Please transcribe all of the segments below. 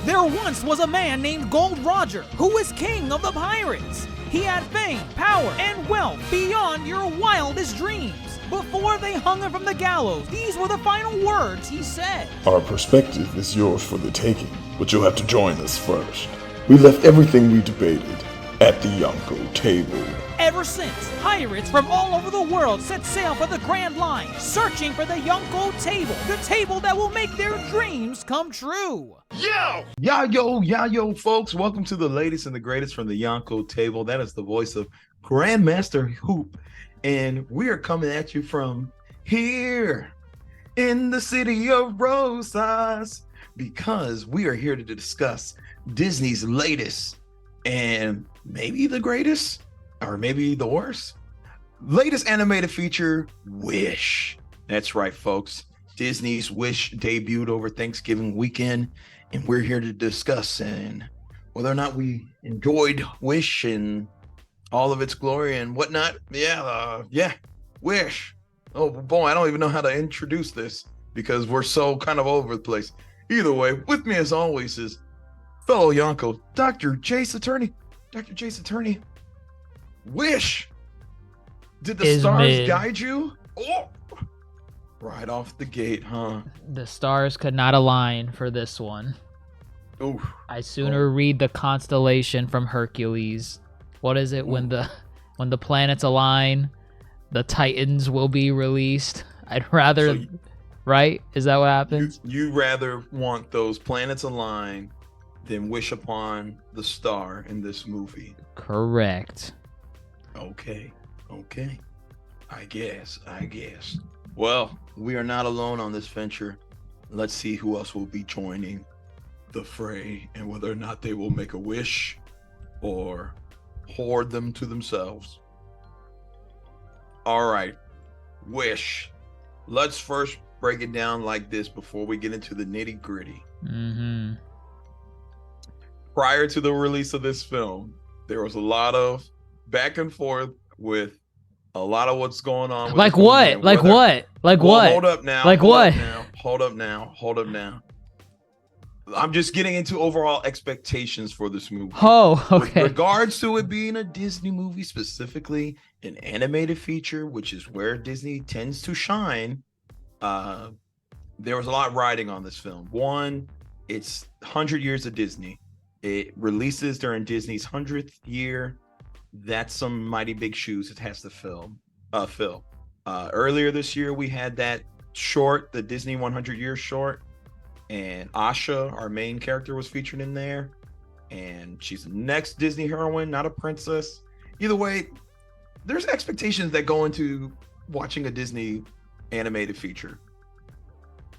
There once was a man named Gold Roger who was king of the pirates. He had fame, power, and wealth beyond your wildest dreams. Before they hung him from the gallows, these were the final words he said. Our perspective is yours for the taking, but you'll have to join us first. We left everything we debated at the Yonko table. Ever since, pirates from all over the world set sail for the Grand Line, searching for the Yonko table, the table that will make their dreams come true. Yo, folks. Welcome to the latest and the greatest from the Yonko table. That is the voice of Grandmaster Hoop. And we are coming at you from here in the city of Rosas because we are here to discuss Disney's latest and maybe the greatest or maybe the worst latest animated feature, Wish. That's right, folks. Disney's Wish debuted over Thanksgiving weekend, and we're here to discuss and whether or not we enjoyed Wish and all of its glory and whatnot. Wish. Oh boy, I don't even know how to introduce this because we're so kind of all over the place. Either way, with me as always is fellow Yonko, Dr. Jace Attorney. Dr. Jace Attorney, Wish. Did the stars guide you? Oh, right off the gate, huh? The stars could not align for this one. Ooh. I sooner read the constellation from Hercules. What is it? When the planets align, the Titans will be released. I'd rather, right? Is that what happens? You rather want those planets align than wish upon the star in this movie. Correct. Okay. I guess. Well, we are not alone on this venture. Let's see who else will be joining the fray and whether or not they will make a wish or hoard them to themselves. All right, Wish. Let's first break it down like this before we get into the nitty gritty. Mm-hmm. Prior to the release of this film, there was a lot of back and forth with a lot of what's going on. With like what? Like what? Like what? Hold up now. Like what? Hold up now. I'm just getting into overall expectations for this movie. Oh, okay. With regards to it being a Disney movie, specifically an animated feature, which is where Disney tends to shine, there was a lot riding on this film. One, it's 100 years of Disney. It releases during Disney's 100th year. That's some mighty big shoes it has to fill. Earlier this year, we had that short, the Disney 100 year short, and Asha, our main character, was featured in there. And she's the next Disney heroine, not a princess. Either way, there's expectations that go into watching a Disney animated feature.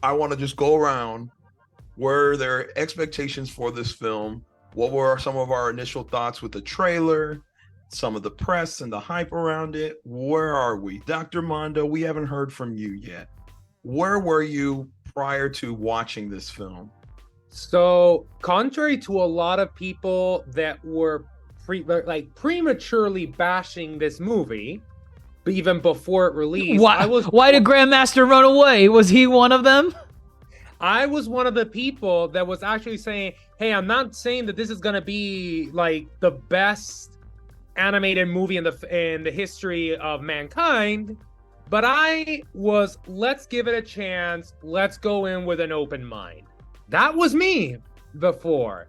I want to just go around. Were there expectations for this film? What were some of our initial thoughts with the trailer? Some of the press and the hype around it? Where are we? Dr. Mondo, we haven't heard from you yet. Where were you prior to watching this film? So, contrary to a lot of people that were prematurely bashing this movie, but even before it released, why did Grandmaster run away? Was he one of them? I was one of the people that was actually saying, hey, I'm not saying that this is gonna be like the best animated movie in the history of mankind, but let's give it a chance. Let's go in with an open mind. That was me before.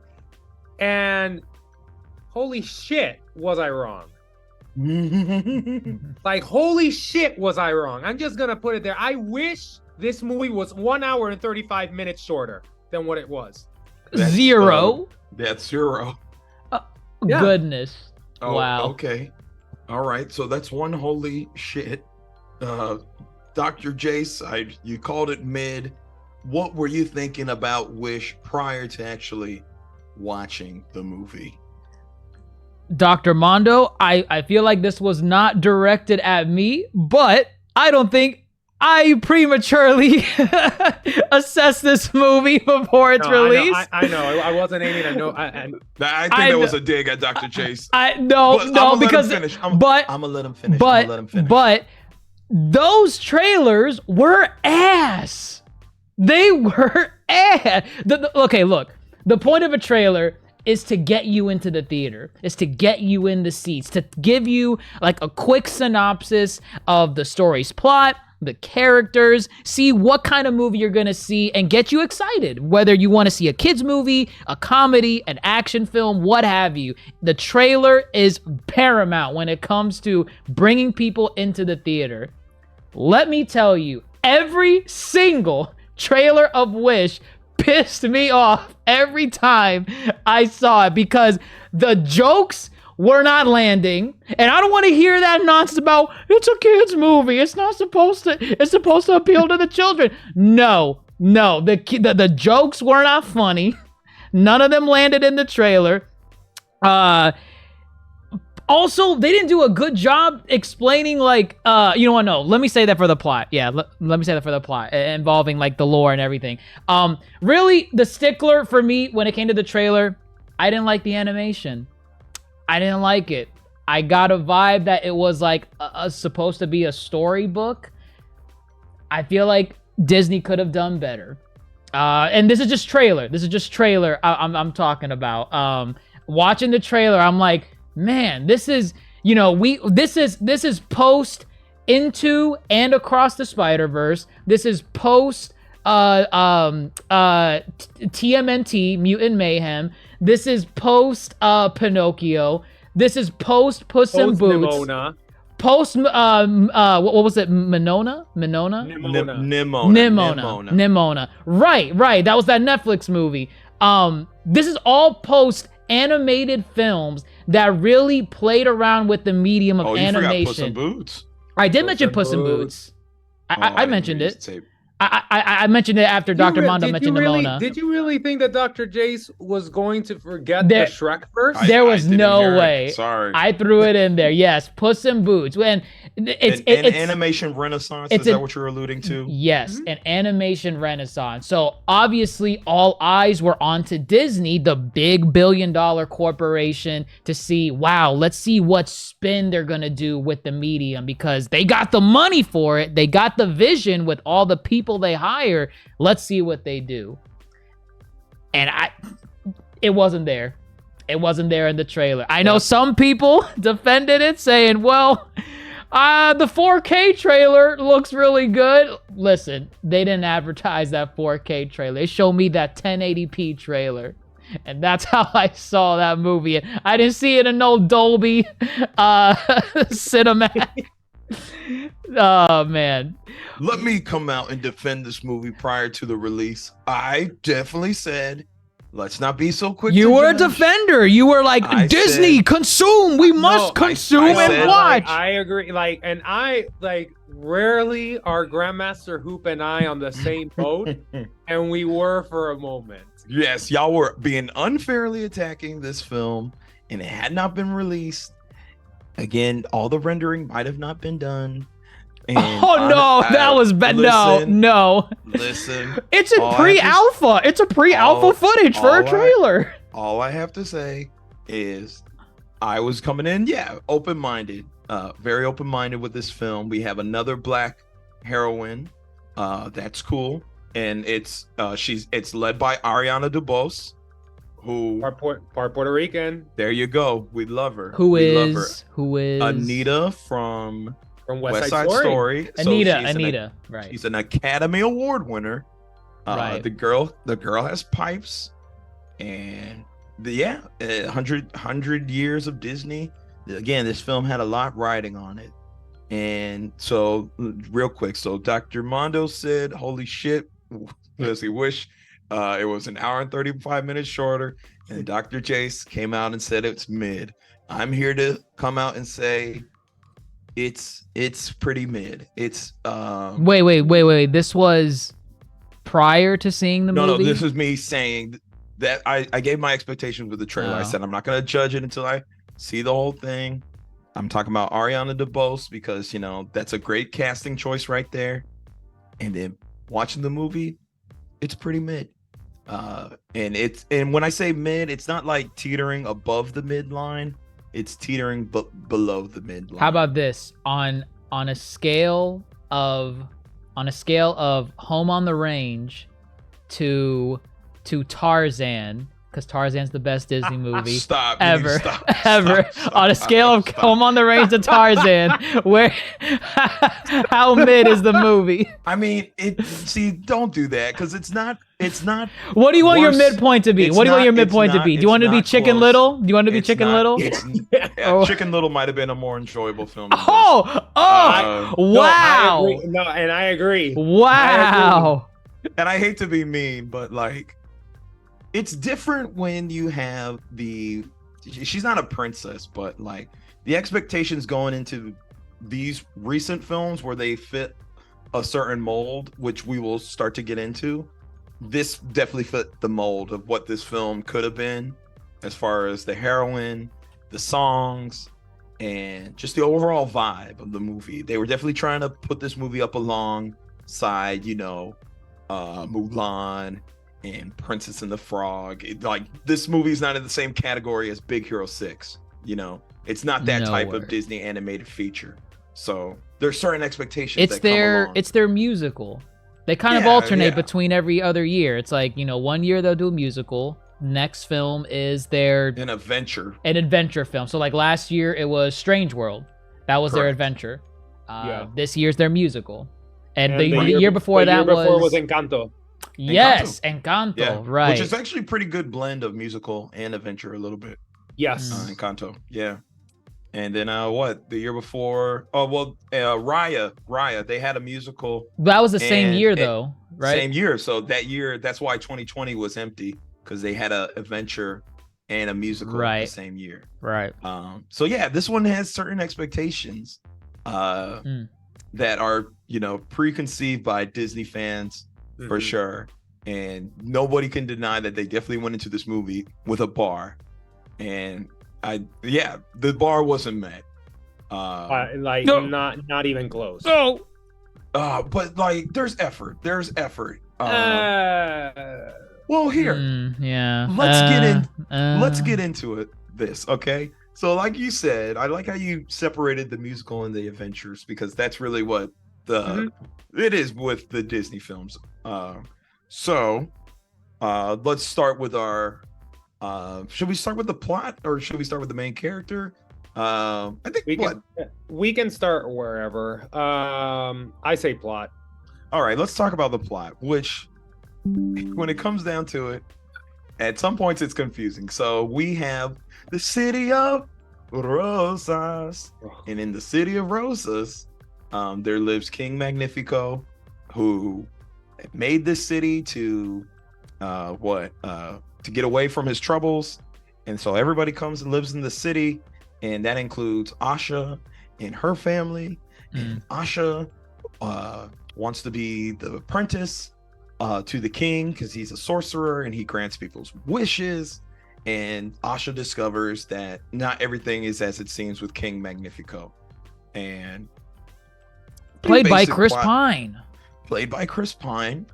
And holy shit, was I wrong. Like, holy shit, was I wrong. I'm just gonna put it there. I wish this movie was 1 hour and 35 minutes shorter than what it was. That's zero. Yeah. Goodness. Oh, wow. Okay. All right. So that's one holy shit. Dr. Jace, you called it mid. What were you thinking about Wish prior to actually watching the movie? Dr. Mondo, I feel like this was not directed at me, but I don't think I prematurely assessed this movie before its release. I know. I wasn't aiming at no. I think that was a dig at Dr. Chase. I'm gonna let him finish. But those trailers were ass. They were ass. Okay, look. The point of a trailer is to get you into the theater, is to get you in the seats, to give you like a quick synopsis of the story's plot, the characters, see what kind of movie you're gonna see, and get you excited. Whether you want to see a kids movie, a comedy, an action film, what have you. The trailer is paramount when it comes to bringing people into the theater. Let me tell you, every single trailer of Wish pissed me off every time I saw it because the jokes were not landing, and I don't want to hear that nonsense about it's a kids movie. It's supposed to appeal to the children. No, the jokes were not funny. None of them landed in the trailer. Also, they didn't do a good job explaining, like, you know what, no, let me say that for the plot. Yeah, let me say that for the plot, involving, like, the lore and everything. Really, the stickler for me, when it came to the trailer, I didn't like the animation. I didn't like it. I got a vibe that it was, like, supposed to be a storybook. I feel like Disney could have done better. And this is just trailer. I'm talking about. Watching the trailer, I'm like, man, this is, you know, this is post Into and Across the Spider-Verse. This is post TMNT, Mutant Mayhem. This is post Pinocchio. This is post Puss in Boots. Nimona. Post what was it? Nimona. Right. That was that Netflix movie. This is all post animated films that really played around with the medium of animation. Puss in Boots. I did mention Puss in Boots. I mentioned it. I mentioned it after Dr. Mondo mentioned Nimona. Did you really think that Dr. Jace was going to forget the Shrek verse? There was no way. Sorry. I threw it in there. Yes, Puss in Boots. When it's an animation renaissance, is that what you're alluding to? Yes, an animation renaissance. So obviously all eyes were onto Disney, the big billion-dollar corporation, to see, wow, let's see what spin they're gonna do with the medium, because they got the money for it. They got the vision with all the people they hire. Let's see what they do. And it wasn't there. It wasn't there in the trailer. I know some people defended it, saying, well, the 4K trailer looks really good. Listen, they didn't advertise that 4K trailer. They showed me that 1080p trailer. And that's how I saw that movie. I didn't see it in no Dolby Cinematic. Oh, man. Let me come out and defend this movie prior to the release. I definitely said, let's not be so quick. You were a defender. You were like, Disney, consume. We must consume and watch. I agree. And rarely are Grandmaster Hoop and I on the same boat, and we were for a moment. Yes, y'all were being unfairly attacking this film, and it had not been released. Again, all the rendering might have not been done. And that was bad. No. Listen. It's a pre-alpha. It's a pre-alpha footage for a trailer. All I have to say is I was coming in, open-minded. Very open-minded with this film. We have another black heroine. That's cool. And it's led by Ariana DeBose, who part Puerto Rican. There you go. We love her. Who is Anita from West Side Story. Anita, right. She's an Academy Award winner. Right. The girl has pipes, and 100 years of Disney. Again, this film had a lot riding on it. And so real quick, so Dr. Mondo said, holy shit, does he wish it was an hour and 35 minutes shorter, and Dr. Jace came out and said it's mid. I'm here to come out and say it's pretty mid. It's wait. This was prior to seeing the movie? No, this is me saying that I gave my expectations with the trailer. I said I'm not gonna judge it until I see the whole thing. I'm talking about Ariana DeBose because, you know, that's a great casting choice right there. And then watching the movie, it's pretty mid. And when I say mid, it's not like teetering above the midline. It's teetering below the midline. How about this? On a scale of Home on the Range to Tarzan, because Tarzan's the best Disney movie Stop. You need to ever. stop, Ever. stop, On a stop, scale of stop. Home on the Range to Tarzan, where how mid is the movie? I mean, see, don't do that because it's not. What do you want your Worse. midpoint to be? It's What do you want not- your it's midpoint to not- be? Do you it's want it to be not Chicken close. Little? Do you want it to be It's Chicken not- Little? It's, Oh. Chicken Little might have been a more enjoyable film. Than this. Oh, Uh, wow. And I agree. Wow. And I hate to be mean, but like, it's different when you have she's not a princess, but like the expectations going into these recent films where they fit a certain mold, which we will start to get into. This definitely fit the mold of what this film could have been, as far as the heroine, the songs, and just the overall vibe of the movie. They were definitely trying to put this movie up alongside, Mulan and Princess and the Frog. Like, this movie's not in the same category as Big Hero 6. It's not that type Nowhere. of Disney animated feature. So there's certain expectations. that come along. It's their musical. They kind of Yeah, alternate yeah. between every other year. It's like, 1 year they'll do a musical. Next film is their an adventure. an adventure film. So like last year it was Strange World. That was their Correct. adventure. Yeah. This year's their musical. And, And the year before that was Encanto. yes, Encanto. Yeah, Right. Which is actually a pretty good blend of musical and adventure a little bit. Yes. Encanto, yeah. And then what? The year before? Oh well, Raya. They had a musical that was the same and year it- though, right? same year. So that year, that's why 2020 was empty, because they had a adventure and a musical the Right. same year. Right. So yeah, this one has certain expectations that are preconceived by Disney fans for sure, and nobody can deny that they definitely went into this movie with a bar, and the bar wasn't met. No. Not even close. Oh. But like, there's effort. Well, here, Yeah. let's get into it. Okay. So, like you said, I like how you separated the musical and the adventures, because that's really what it is with the Disney films. So let's start with our. Should we start with the plot, or should we start with the main character? I think we can start wherever. I say plot. All right, let's talk about the plot, which, when it comes down to it, at some points it's confusing. So we have the city of Rosas, and in the city of Rosas, there lives King Magnifico, who made this city to get away from his troubles, and so everybody comes and lives in the city, and that includes Asha and her family. And Asha wants to be the apprentice to the king, because he's a sorcerer and he grants people's wishes. And Asha discovers that not everything is as it seems with King Magnifico. And Played by basic Chris plot- Pine. Played by Chris Pine.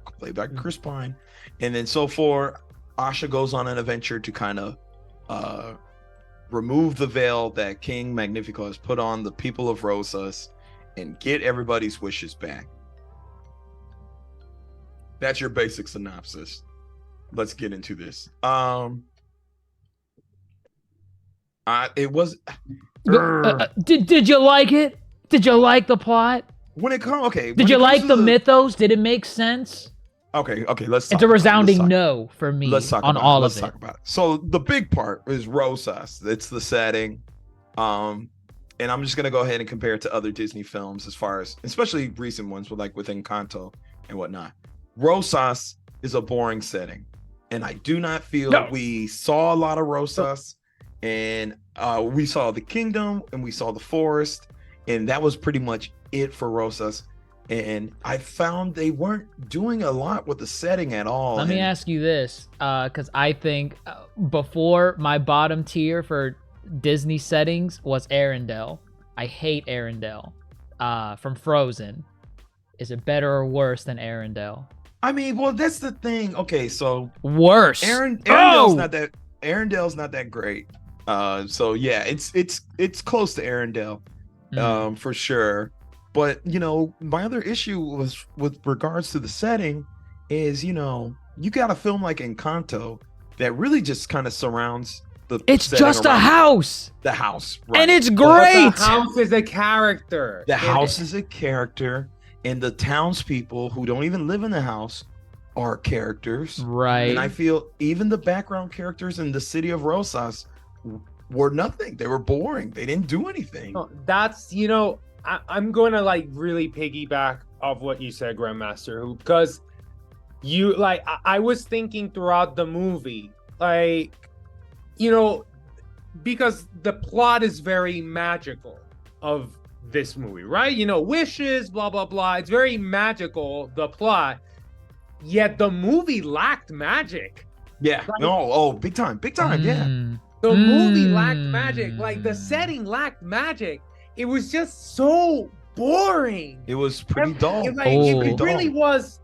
And then Asha goes on an adventure to kind of remove the veil that King Magnifico has put on the people of Rosas and get everybody's wishes back. That's your basic synopsis. Let's get into this. It was Did you like it? Did you like the plot? when it comes. Okay. Did you like the mythos? Did it make sense? Okay. Let's. It's talk a about it. resounding Let's talk- no for me Let's talk on about all it. Let's of talk it. about it. So the big part is Rosas. It's the setting. And I'm just gonna go ahead and compare it to other Disney films, as far as, especially recent ones with Encanto and whatnot. Rosas is a boring setting, and I do not feel we saw a lot of Rosas. And we saw the kingdom and we saw the forest, and that was pretty much it for Rosas. And I found they weren't doing a lot with the setting at all. Let me ask you this, because I think before, my bottom tier for Disney settings was Arendelle. I hate Arendelle from Frozen. Is it better or worse than Arendelle? I mean, well, that's the thing. Okay, so Worse. Arendelle's not that great. So yeah, it's close to Arendelle, for sure. But my other issue was with regards to the setting is, you got a film like Encanto that really just kind of surrounds the. It's setting just a around house, The house, and it's But great. The house is a character. The house is a character, and the townspeople who don't even live in the house are characters. Right. And I feel even the background characters in the city of Rosas were nothing. They were boring. They didn't do anything. No, that's, I'm going to like really piggyback off what you said, Grandmaster, because you like, I was thinking throughout the movie, like, because the plot is very magical of this movie, right? Wishes, blah, blah, blah. It's very magical, the plot. Yet the movie lacked magic. Yeah. Big time. Yeah. The movie lacked magic. Like the setting lacked magic. It was just so boring. It was pretty dull. It really was.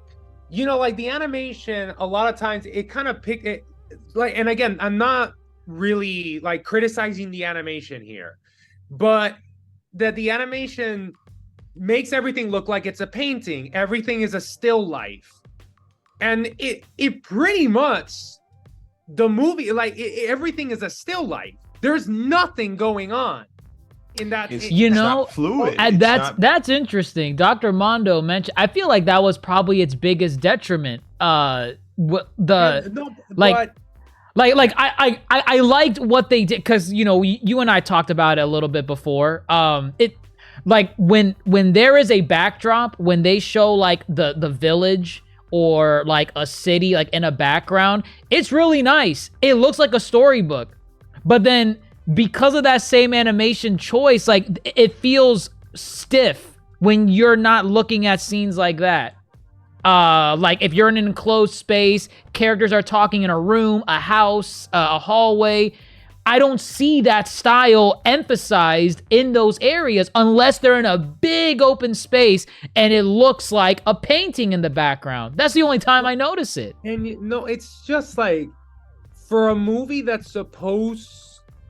Like the animation, a lot of times it kind of picked it. Like, and again, I'm not really like criticizing the animation here, but that the animation makes everything look like it's a painting. Everything is a still life. And it pretty much, the movie, like everything is a still life. There's nothing going on in that. It's not fluid. That's interesting. Dr. Mondo mentioned. I feel like that was probably its biggest detriment. I liked what they did because you and I talked about it a little bit before. It like when there is a backdrop, when they show like the village or like a city like in a background, it's really nice. It looks like a storybook. But then because of that same animation choice, like it feels stiff when you're not looking at scenes like that. Like if you're in an enclosed space, characters are talking in a room, a house, a hallway. I don't see that style emphasized in those areas unless they're in a big open space and it looks like a painting in the background. That's the only time I notice it. And it's just like for a movie that's supposed,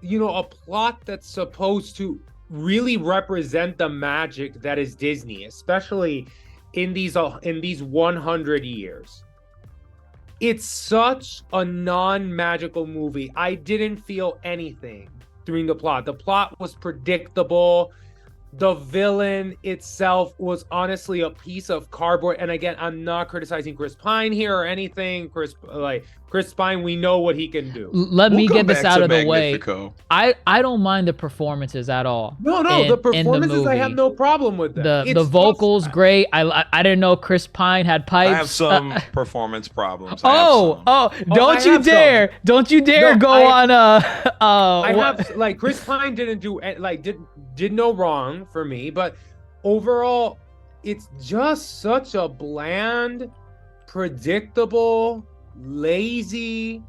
a plot that's supposed to really represent the magic that is Disney, especially in these 100 years. It's such a non-magical movie. I didn't feel anything during the plot. The plot was predictable. The villain itself was honestly a piece of cardboard. And again, I'm not criticizing Chris Pine here or anything. Chris Pine, we know what he can do. Let me get this out of the way. I don't mind the performances at all. No, the performances, I have no problem with them. The vocals, great. I didn't know Chris Pine had pipes. I have some perforence problems. Don't you dare go on. I have like Chris Pine did no wrong for me, but overall, it's just such a bland, predictable, lazy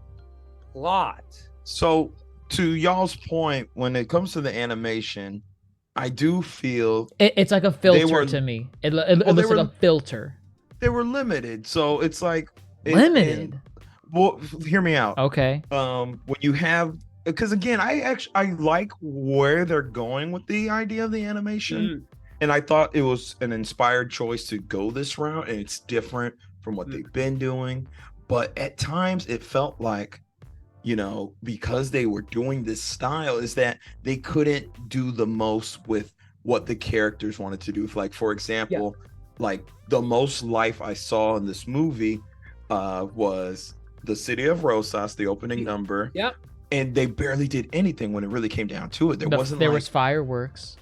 plot. So to y'all's point, when it comes to the animation, I do feel it's like a filter to me. It looks like a filter. They were limited, so it's like limited. Well, hear me out. Okay. When you have, because again, I like where they're going with the idea of the animation, and I thought it was an inspired choice to go this route, and it's different from what they've been doing. But at times, it felt like, because they were doing this style, is that they couldn't do the most with what the characters wanted to do. Like, for example, like the most life I saw in this movie was the city of Rosas, the opening number. Yep. And they barely did anything when it really came down to it. There was fireworks.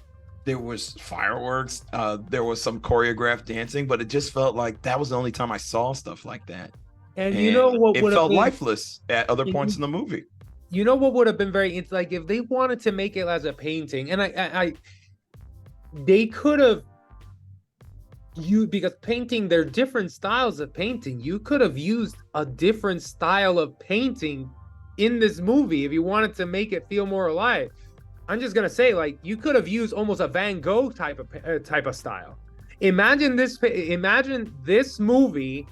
There was fireworks. There was some choreographed dancing, but it just felt like that was the only time I saw stuff like that. And you know what? It felt lifeless at other points in the movie. You know what would have been it's like if they wanted to make it as a painting, and they could have. Because painting, there are different styles of painting. You could have used a different style of painting in this movie if you wanted to make it feel more alive. I'm just gonna say, like, you could have used almost a Van Gogh type of style. Imagine this movie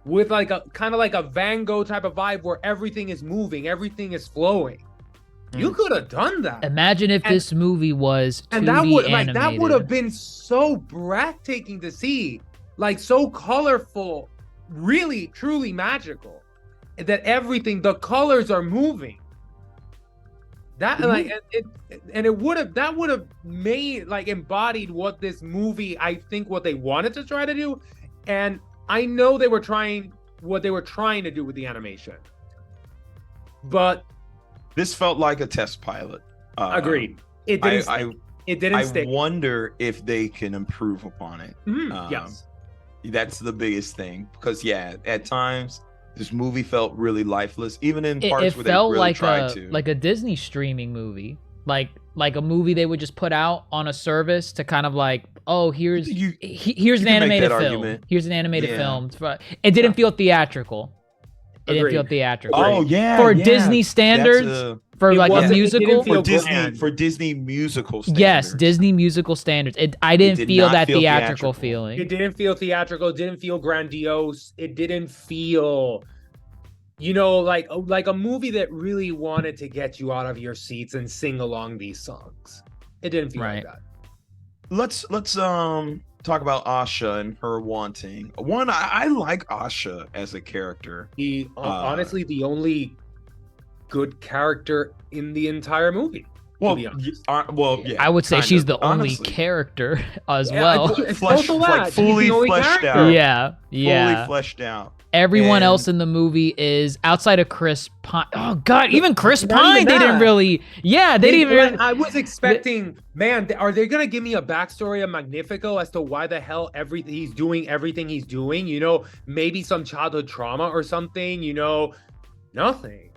with like a kind of like a Van Gogh type of vibe where everything is moving, everything is flowing. You could have done that. Imagine if this movie was 2D animated. That would have been so breathtaking to see, like so colorful, really truly magical. that everything, the colors are moving. That like it would have made like embodied what this movie, I think, what they wanted to try to do. And I know they were trying what they were trying to do with the animation, but This felt like a test pilot. agreed. It didn't. It didn't I stick. wonder if they can improve upon it. Yes. That's the biggest thing, because at times this movie felt really lifeless, even in It parts where they felt really tried to. like a Disney streaming movie, like a movie they would just put out on a service to kind of like, oh, here's an you can make animated that film. argument. Here's an animated Yeah. film. It didn't feel theatrical. It didn't feel Agreed. theatrical. Oh yeah, For yeah. Disney standards, for It like a wasn't- it musical. didn't feel for grand. Disney musical standards. Yes, Disney musical standards. I didn't did feel not that feel theatrical theatrical. feeling. It didn't feel theatrical. It didn't feel grandiose. It didn't feel, like a movie that really wanted to get you out of your seats and sing along these songs. It didn't feel Right. like that. Let's talk about Asha and her wanting. One, I like Asha as a character. Honestly, the only good character in the entire movie. Well, be honest. yeah. I would say kind she's of, the only honestly. character as Yeah, well. it's Flesh- also like that. She's the fully only fleshed character. out. Yeah, yeah. Fully fleshed out. Everyone And- else in the movie is outside of Chris Pine. Oh God, even Chris Not Pine, even they didn't that. really. Yeah, they didn't Like, even. I was expecting, man, are they gonna give me a backstory of Magnifico as to why the hell he's doing everything he's doing? Maybe some childhood trauma or something. Nothing.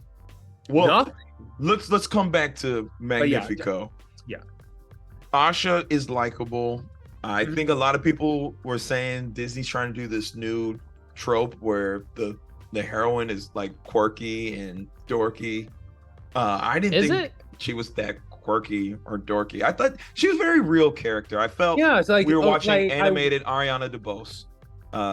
Well, Nothing. let's come back to Magnifico. Yeah. Asha is likable. I think a lot of people were saying Disney's trying to do this new trope where the heroine is like quirky and dorky. I didn't Is think it? she was that quirky or dorky. I thought she was a very real character. I felt Yeah, it's like we were watching like, animated Ariana DeBose.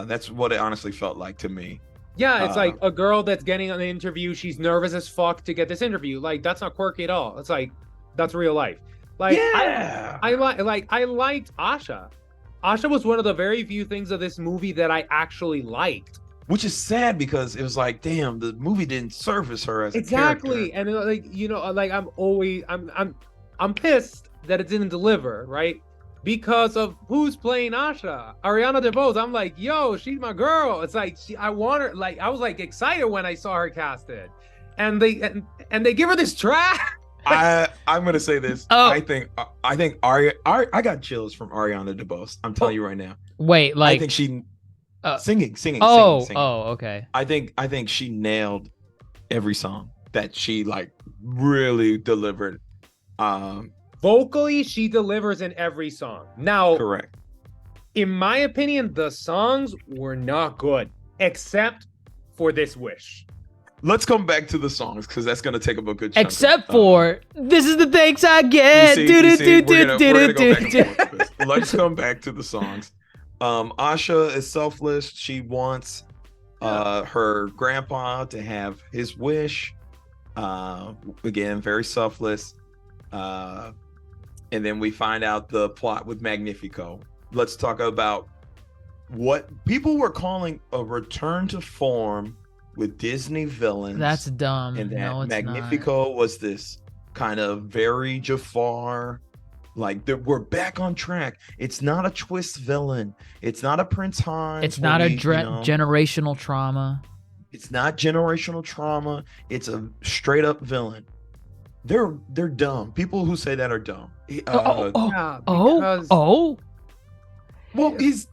That's what it honestly felt like to me. Yeah, it's Uh, like a girl that's getting an interview. She's nervous as fuck to get this interview. Like, that's not quirky at all. It's like, that's real life. Like, Yeah. I liked Asha. Asha was one of the very few things of this movie that I actually liked. Which is sad because it was like, damn, the movie didn't service her as a Exactly, character. and I'm pissed that it didn't deliver, right? Because of who's playing Asha, Ariana DeBose. I'm like, yo, she's my girl. It's like I want her. Like, I was like excited when I saw her casted, and they give her this trash. I'm gonna say this. Oh. I think I got chills from Ariana DeBose. I'm telling you right now. Wait, I like. think she uh, singing. Oh, okay. I think she nailed every song that she like really delivered. Vocally, she delivers in every song. Now, Correct. in my opinion, the songs were not good, except for This Wish. Let's come back to the songs because that's gonna take up a good chunk. Except for this is the thanks I get. You see, we're gonna go back Do-do-do-do-do-do. and forth with this. Let's come back to the songs. Asha is selfless. She wants her grandpa to have his wish. Again, very selfless. And then we find out the plot with Magnifico. Let's talk about what people were calling a return to form with Disney villains. That's dumb. And that No, it's Magnifico was this kind of very Jafar, like we're back on track. It's not a twist villain. It's not a Prince Hans. It's not a where generational trauma. It's not generational trauma. It's a straight up villain. They're dumb. People who say that are dumb. Yeah, Oh, Well, he's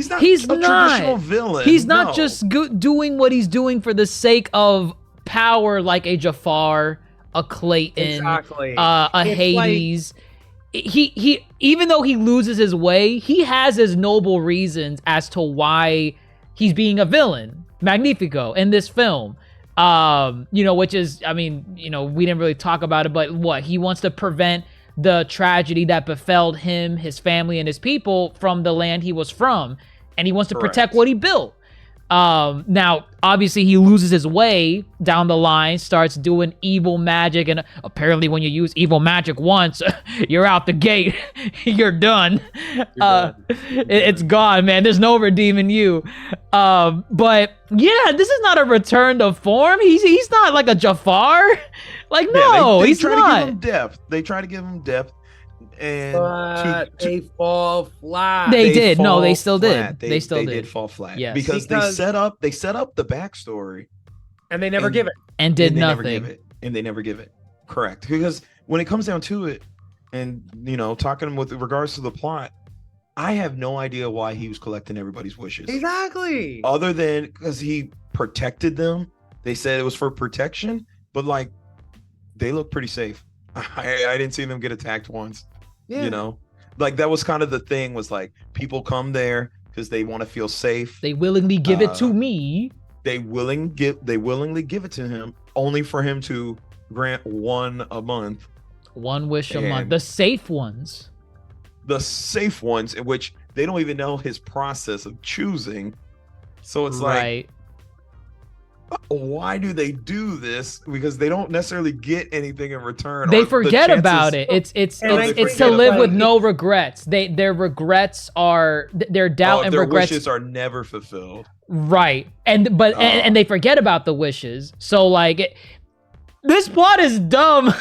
not He's a not. traditional villain. he's not no. just doing what he's doing for the sake of power, like a Jafar, a Clayton, exactly. a It's Hades. He even though he loses his way, he has his noble reasons as to why he's being a villain, Magnifico, in this film. Which is, I mean, we didn't really talk about it, but what he wants to prevent the tragedy that befell him, his family, and his people from the land he was from, and he wants to protect Correct. what he built. Now, obviously, he loses his way down the line, starts doing evil magic, and apparently, when you use evil magic once, you're out the gate. You're done. It's gone, man. There's no redeeming you. But yeah, this is not a return to form. He's not like a Jafar. Like, no, they he's try not. to give him depth. They try to give him depth, and But they fall flat. They did. No, fall they still flat. did. They still did did. fall flat. Yes. Because they set up the backstory, and they never and- give it. And did and they never nothing. give it. And they never give it. Correct. Because when it comes down to it, and talking with regards to the plot, I have no idea why he was collecting everybody's wishes. Exactly. Other than because he protected them. They said it was for protection, but like they look pretty safe. I didn't see them get attacked once. Yeah. Like that was kind of the thing, was like people come there because they want to feel safe. They willingly give it to me. They willingly give it to him, only for him to grant one a month. One wish a month. And- The safe ones. The safe ones, in which they don't even know his process of choosing. So it's like, Right. why do they do this? Because they don't necessarily get anything in return. They or the forget about chances- it. It's And I it's think to that, live with like, no regrets. Their regrets are their doubt and their regrets. wishes are never fulfilled. Right. And they forget about the wishes. So like this plot is dumb.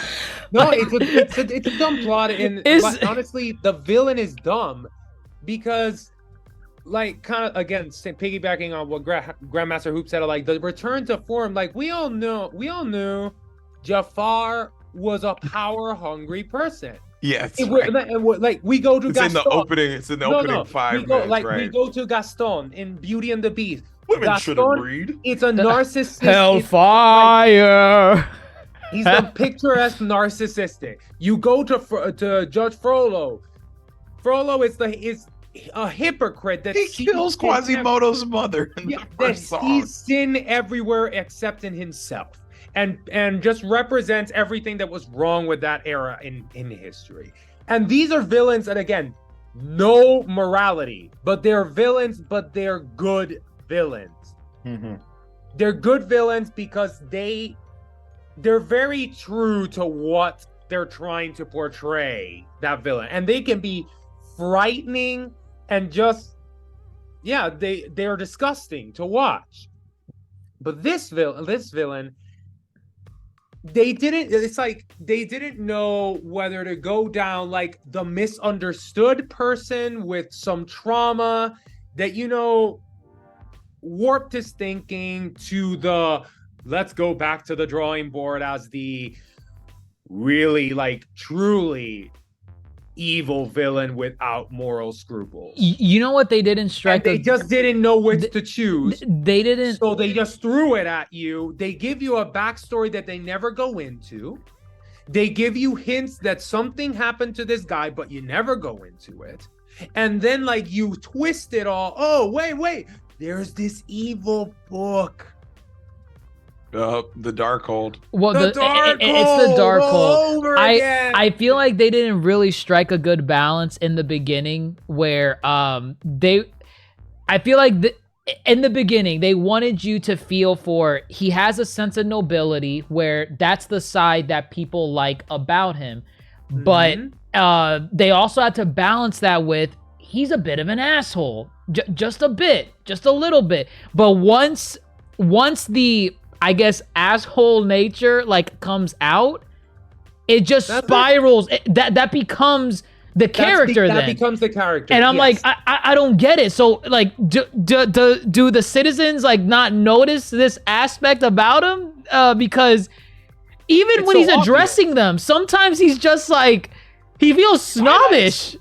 No, it's a dumb plot, and Is- but honestly, the villain is dumb because, like, kind of again, piggybacking on what Grandmaster Hoop said, like the return to form. Like we all knew, Jafar was a power-hungry person. Yeah, it's It right. like we go to It's in Gaston. the opening. It's in the opening 5 we go, minutes, like right? we go to Gaston in Beauty and the Beast. Women shouldn't Gaston, read. It's a narcissist. Hellfire. He's the picturesque narcissistic. You go to Judge Frollo. Frollo is a hypocrite that He sees kills sin Quasimodo's mother in Yeah, the that first song. sees sin everywhere except in himself, and just represents everything that was wrong with that era in history. And these are villains that, again, no morality, but they're villains, but they're good villains. Mhm. They're good villains because they're very true to what they're trying to portray, that villain, and they can be frightening and just they're disgusting to watch. But this villain, they didn't know whether to go down like the misunderstood person with some trauma that warped his thinking to the let's go back to the drawing board as the really like truly evil villain without moral scruples. You know what they didn't strike? And they just didn't know which to choose. They didn't. So they just threw it at you. They give you a backstory that they never go into. They give you hints that something happened to this guy, but you never go into it. And then like you twist it all. Oh, wait. There's this evil book. The Darkhold. Well, The it's the dark hole. over again. I feel like they didn't really strike a good balance in the beginning where I feel like in the beginning they wanted you to feel for he has a sense of nobility where that's the side that people like about him. But they also had to balance that with he's a bit of an asshole. Just a bit, just a little bit. But once the I guess asshole nature like comes out, it just spirals. That becomes the character. That then becomes the character. and I'm yes. like, I don't get it. So like, do the citizens like not notice this aspect about him? Because even It's when so he's obvious. addressing them, sometimes he's just like he feels snobbish.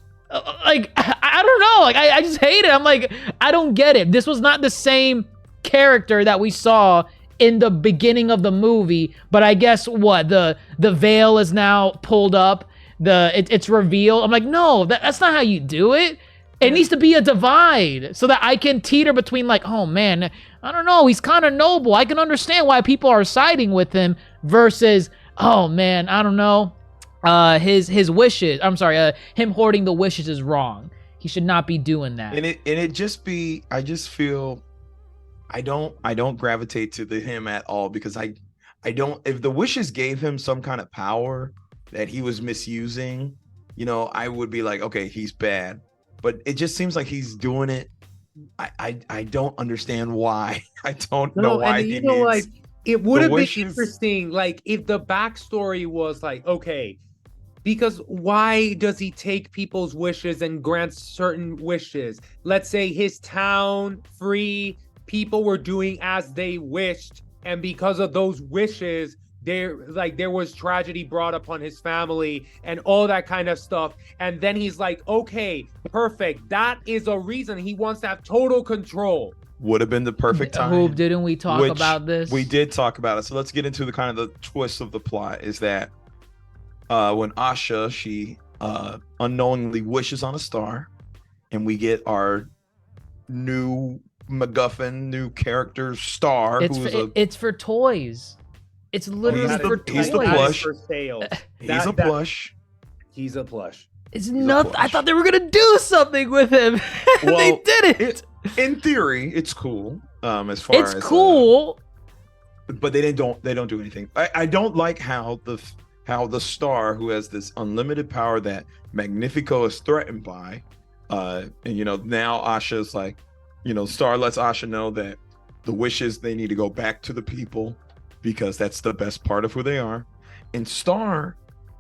Like I don't know. Like I just hate it. I'm like I don't get it. This was not the same character that we saw in the beginning of the movie, but I guess what the veil is now pulled up, it's revealed. I'm like, no, that's not how you do it. It needs to be a divide so that I can teeter between like, oh man, I don't know, he's kind of noble. I can understand why people are siding with him versus, oh man, I don't know, his wishes. I'm sorry, him hoarding the wishes is wrong. He should not be doing that. And it just be, I just feel I don't gravitate to him at all because I don't, if the wishes gave him some kind of power that he was misusing, you know, I would be like, okay, he's bad. But it just seems like he's doing it. I don't understand why. I don't know why and he you know, needs like, it would have been wishes. interesting, like, if the backstory was like, okay, because why does he take people's wishes and grant certain wishes? Let's say his town free, people were doing as they wished, and because of those wishes, there was tragedy brought upon his family and all that kind of stuff. And then he's like, okay, perfect. That is a reason he wants to have total control. Would have been the perfect time. Hoop, didn't we talk Which about this? We did talk about it. So let's get into the kind of the twist of the plot is that when Asha, she unknowingly wishes on a star, and we get our new MacGuffin, new character Star. It's for toys. It's literally He's the- for toys. he's the plush. For sale. He's a plush. He's a plush. It's a nothing. I plush. thought they were gonna do something with him. They Well, didn't. In theory, it's cool. As far It's as cool. but they don't do anything. I don't like how the Star, who has this unlimited power that Magnifico is threatened by, and you know, now Asha's like, you know, Star lets Asha know that the wishes, they need to go back to the people because that's the best part of who they are. And Star,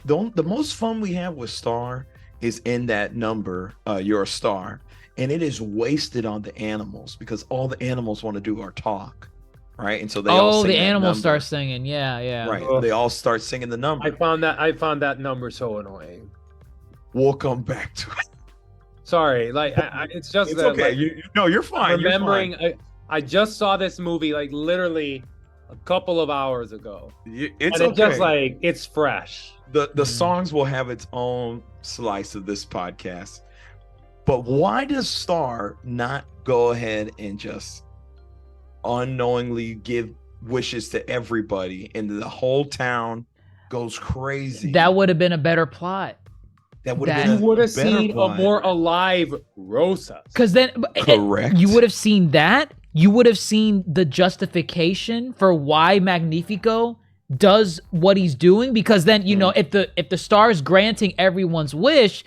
the most fun we have with Star is in that number, You're a Star, and it is wasted on the animals because all the animals want to do are talk, right? And so they all sing the that animals number. start singing. Yeah. Right. Ugh. They all start singing the number. I found that number so annoying. We'll come back to it. Sorry, like it's just It's that, okay. like, No, you're fine. remembering, You're fine. I just saw this movie like literally a couple of hours ago, It's and okay. it's just like it's fresh. the songs will have its own slice of this podcast. But why does Star not go ahead and just unknowingly give wishes to everybody and the whole town goes crazy? That would have been a better plot. That would that- have You been would have better seen plot. a more alive Rosa. Because then Correct. you would have seen that. You would have seen the justification for why Magnifico does what he's doing. Because then, you know, if the Star is granting everyone's wish,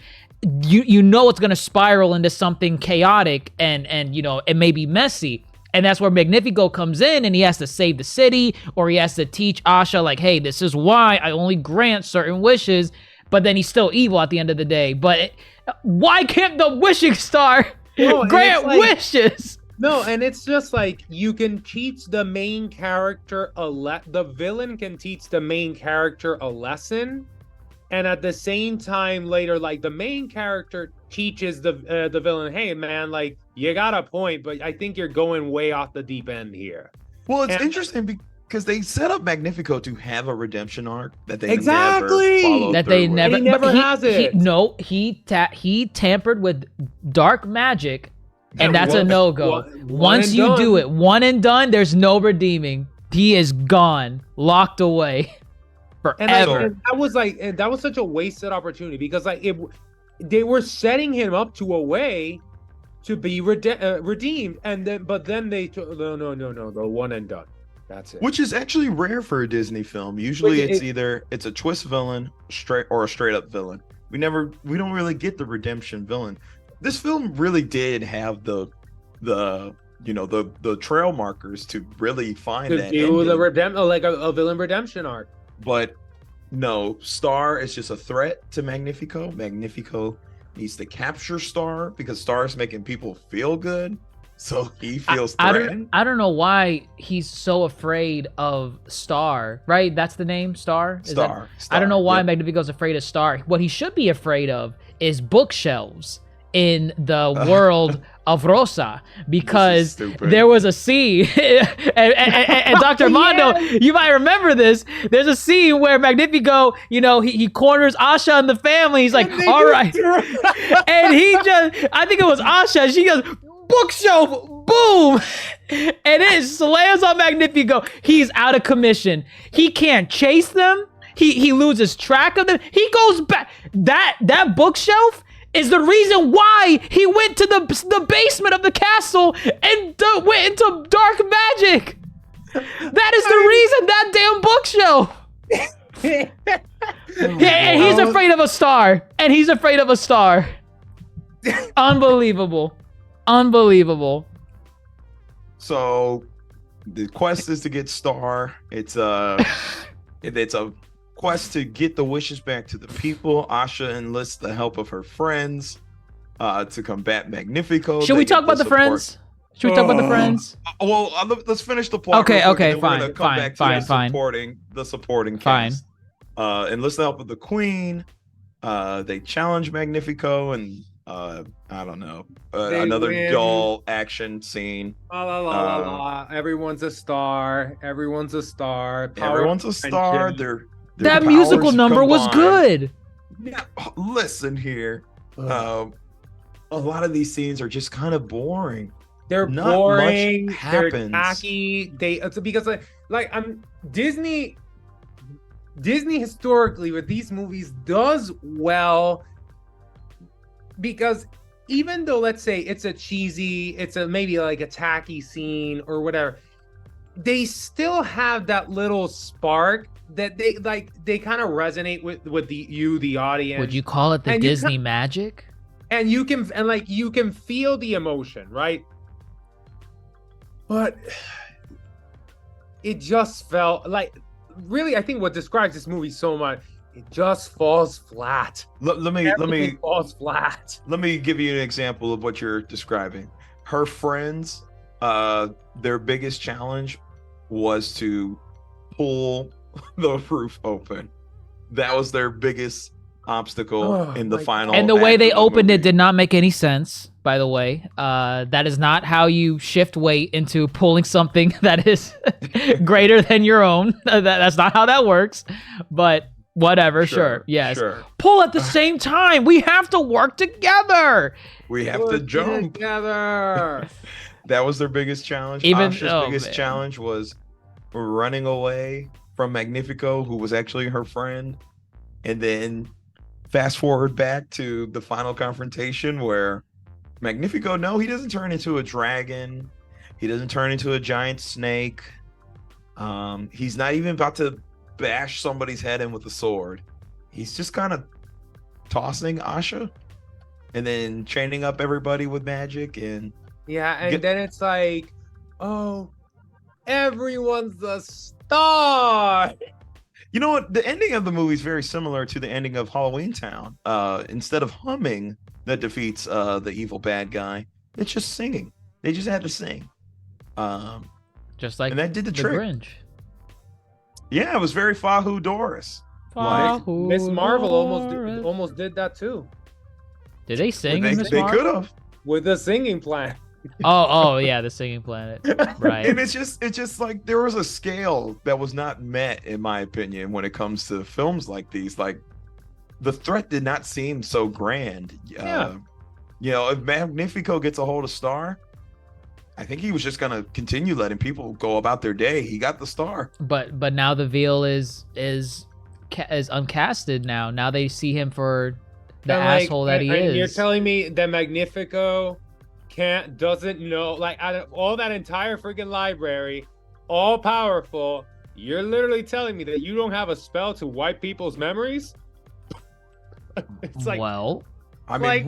you know it's gonna spiral into something chaotic and you know, it may be messy. And that's where Magnifico comes in, and he has to save the city, or he has to teach Asha, like, hey, this is why I only grant certain wishes. But then he's still evil at the end of the day. But why can't the wishing star No, and grant it's like- wishes? No, and it's just like you can teach the main character the villain can teach the main character a lesson, and at the same time later, like the main character teaches the villain, hey man, like you got a point, but I think you're going way off the deep end here. Well, it's And- interesting because they set up Magnifico to have a redemption arc that they Exactly! never followed That they through with. never, He never but has it. He tampered with dark magic, and that's a One- no-go. one Once and you done. do it, one and done, there's no redeeming. He is gone, locked away And, like, forever. and that was such a wasted opportunity because like they were setting him up to a way to be redeemed, and then they took no, the one and done. That's it. Which is actually rare for a Disney film. Usually Which it's it- either it's a twist villain or a straight up villain. We don't really get the redemption villain. This film really did have the you know the trail markers to really find to that do the ending. like a villain redemption arc. But no, Star is just a threat to Magnifico. Magnifico needs to capture Star because Star is making people feel good, so he feels threatened. I don't know why he's so afraid of Star, right? That's the name, Star? Is that- Star. I don't know why Yep. Magnifico's afraid of Star. What he should be afraid of is bookshelves in the world of Rosa, because stupid. there was a scene, and Dr. Mondo, you might remember this. There's a scene where Magnifico, you know, he corners Asha and the family. He's like, all right. And he just, I think it was Asha, she goes, bookshelf, boom, and it slams on Magnifico. He's out of commission. He can't chase them. He loses track of them. He goes back. That bookshelf is the reason why he went to the basement of the castle and went into dark magic. That is the reason that damn bookshelf. Yeah, and he's afraid of a star. And he's afraid of a star. Unbelievable. Unbelievable. So the quest is to get Star. It's a quest to get the wishes back to the people. Asha enlists the help of her friends to combat Magnifico. Should we talk about the friends? Should we talk about the friends? Well, let's finish the plot. Okay, real quick, okay, and then we're fine, gonna come back to fine. the supporting Fine. cast. Enlist the help of the Queen. They challenge Magnifico, and I don't know, another win. dull action scene. La, la, la, la, la. Everyone's a star. Everyone's a star. Power Everyone's a star. friendship. Their That musical powers number was combine. good. Yeah, listen here. A lot of these scenes are just kind of boring. They're Not much boring. They're happens. tacky. It's because I'm Disney historically with these movies does well because even though let's say it's a maybe like a tacky scene or whatever, they still have that little spark that they kind of resonate with the audience. Would you call it the And you Disney magic? and you can feel the emotion, right? But it just felt like really I think what describes this movie so much, it just falls flat. Let me Everything falls flat. let me give you an example of what you're describing. Her friends, their biggest challenge was to pull the roof open. That was their biggest obstacle Oh, in the my final. And the way act they of the opened it movie. did not make any sense, by the way. That is not how you shift weight into pulling something that is greater than your own. That's not how that works. But whatever, sure. Yes. Sure. Pull at the same time. We have to work together. We have to Work jump. together. That was their biggest challenge. Even- Asha's oh, biggest man. challenge was running away from Magnifico, who was actually her friend. And then fast forward back to the final confrontation where Magnifico, no, he doesn't turn into a dragon. He doesn't turn into a giant snake. He's not even about to bash somebody's head in with a sword. He's just kind of tossing Asha and then chaining up everybody with magic. And Yeah, and Get- then it's like, oh, everyone's a star. you know what? The ending of the movie is very similar to the ending of Halloween Town. Instead of humming that defeats the evil bad guy, it's just singing. They just had to sing. Just like And that did the the trick. Grinch. Yeah, it was very Fahu Doris. Like- Miss Marvel Doris. almost did that too Did they sing They in Miss could Marvel? have. with the singing plan. Oh, yeah, the Singing Planet. Right. And it's just like there was a scale that was not met, in my opinion, when it comes to films like these. Like the threat did not seem so grand. Yeah. If Magnifico gets a hold of Star, I think he was just gonna continue letting people go about their day. He got the Star. But now the veil is uncasted now. Now they see him for the And, like, asshole that he and You're is. telling me that Magnifico doesn't know, like, out of all that entire freaking library, all powerful, you're literally telling me that you don't have a spell to wipe people's memories? It's like, Well, I mean, Like-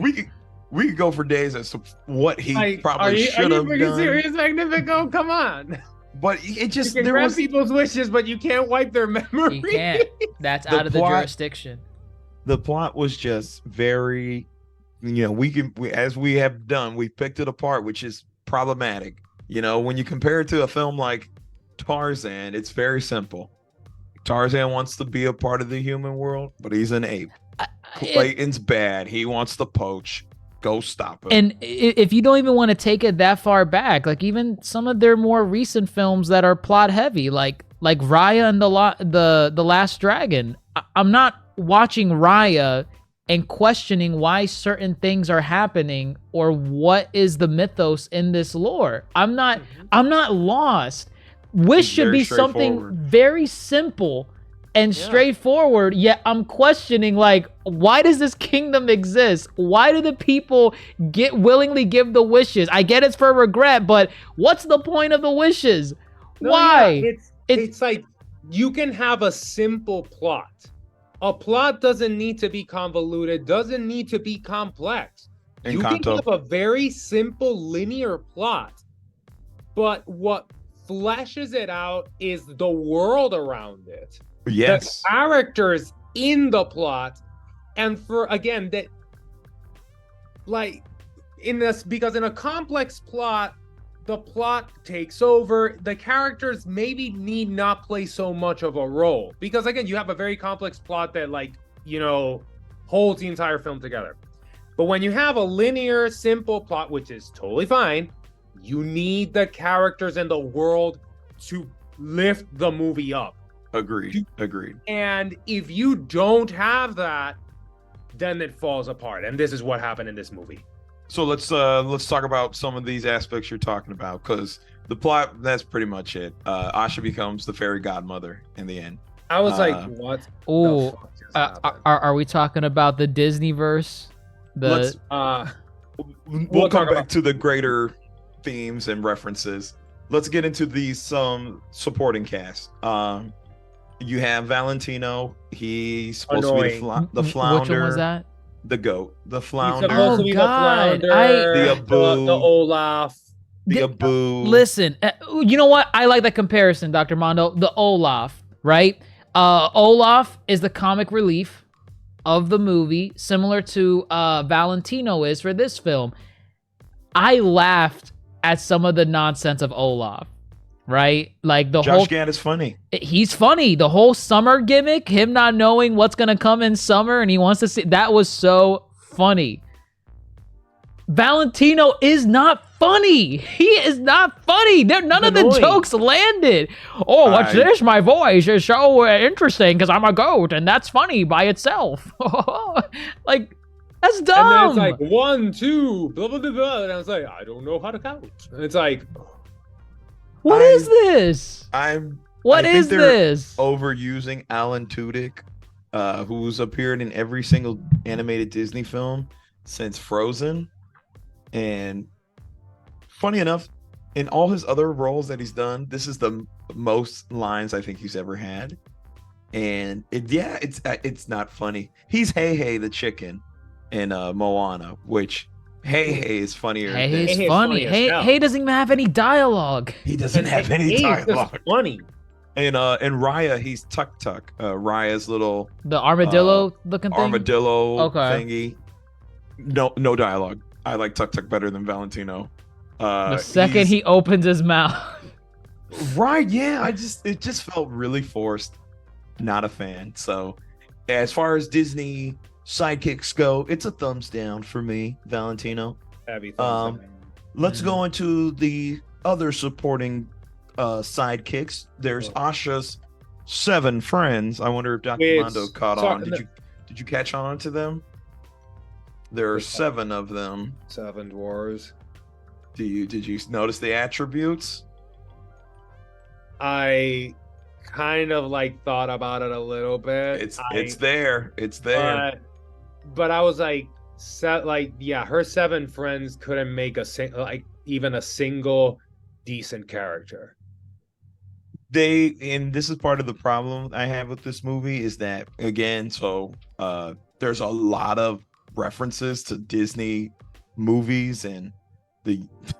we could go for days as to what he are probably you should have freaking done. serious, Magnifico? Come on. But it You just can there grant was people's wishes, but you can't wipe their memory. he can't. That's The out of the plot- jurisdiction. the plot was just very, as we have done, we picked it apart, which is problematic. When you compare it to a film like Tarzan, it's very simple. Tarzan wants to be a part of the human world, but he's an ape. Clayton's bad. He wants to poach. Go stop him. And if you don't even want to take it that far back, like even some of their more recent films that are plot heavy, like Raya and the Last Dragon, I'm not watching Raya and questioning why certain things are happening or what is the mythos in this lore. I'm not lost. Wish It's should very be something straightforward. very simple and straightforward, yet I'm questioning, like, why does this kingdom exist? Why do the people willingly give the wishes? I get it's for regret, but what's the point of the wishes? No, Why? yeah, it's like you can have a simple plot. A plot doesn't need to be convoluted, doesn't need to be complex. You can have a very simple linear plot, but what fleshes it out is the world around it. Yes. The characters in the plot, and for again that, like, in this, because in a complex plot, the plot takes over. The characters maybe need not play so much of a role, because again, you have a very complex plot that, like, you know, holds the entire film together. But when you have a linear, simple plot, which is totally fine, you need the characters and the world to lift the movie up. Agreed. And if you don't have that, then it falls apart. And this is what happened in this movie. So let's talk about some of these aspects you're talking about, because the plot, that's pretty much it. Asha becomes the fairy godmother in the end. I was like, what? Oh, the fuck just happened? are we talking about the Disneyverse? We'll talk come back to the greater themes and references. Let's get into these supporting cast. You have Valentino. He's supposed to be the flounder. Which one was that? The goat, the He's flounder, supposed to be God. the flounder, The Abu. the Olaf. the Abu. Listen, you know what? I like that comparison, Dr. Mondo. The Olaf, right? Olaf is the comic relief of the movie, similar to Valentino is for this film. I laughed at some of the nonsense of Olaf, right? Like Josh Gad is funny. He's funny. The whole summer gimmick, him not knowing what's gonna come in summer, and he wants to see, that was so funny. Valentino is not funny. He is not funny. None of the jokes landed. Oh, what's this? My voice is so interesting because I'm a goat, and that's funny by itself. Like, that's dumb. And then it's like 1, 2, blah blah blah blah, and I was like, I don't know how to count. And it's like, what is this? What is this? Overusing Alan Tudyk, who's appeared in every single animated Disney film since Frozen. And funny enough, in all his other roles that he's done, this is the most lines I think he's ever had. And it's not funny. He's Hey Hey the chicken in Moana, which Hey is funnier. Hey is funny. Hey doesn't even have any dialogue. He doesn't have any dialogue. Funny. And Raya, he's Tuk Tuk. Raya's little the armadillo looking thing. Armadillo thingy. No dialogue. I like Tuk Tuk better than Valentino. The second he opens his mouth. Right, yeah. It just felt really forced. Not a fan. So as far as Disney sidekicks go, it's a thumbs down for me, Valentino. Heavy thumbs down. Let's go into the other supporting sidekicks. There's Asha's 7 friends. I wonder if Dr. Mondo caught on. Did you catch on to them? There are 7 of them. 7 dwarves. Did you notice the attributes? I kind of like thought about it a little bit. It's there. But I was like, her 7 friends couldn't make even a single decent character. And this is part of the problem I have with this movie is that, again, there's a lot of references to Disney movies and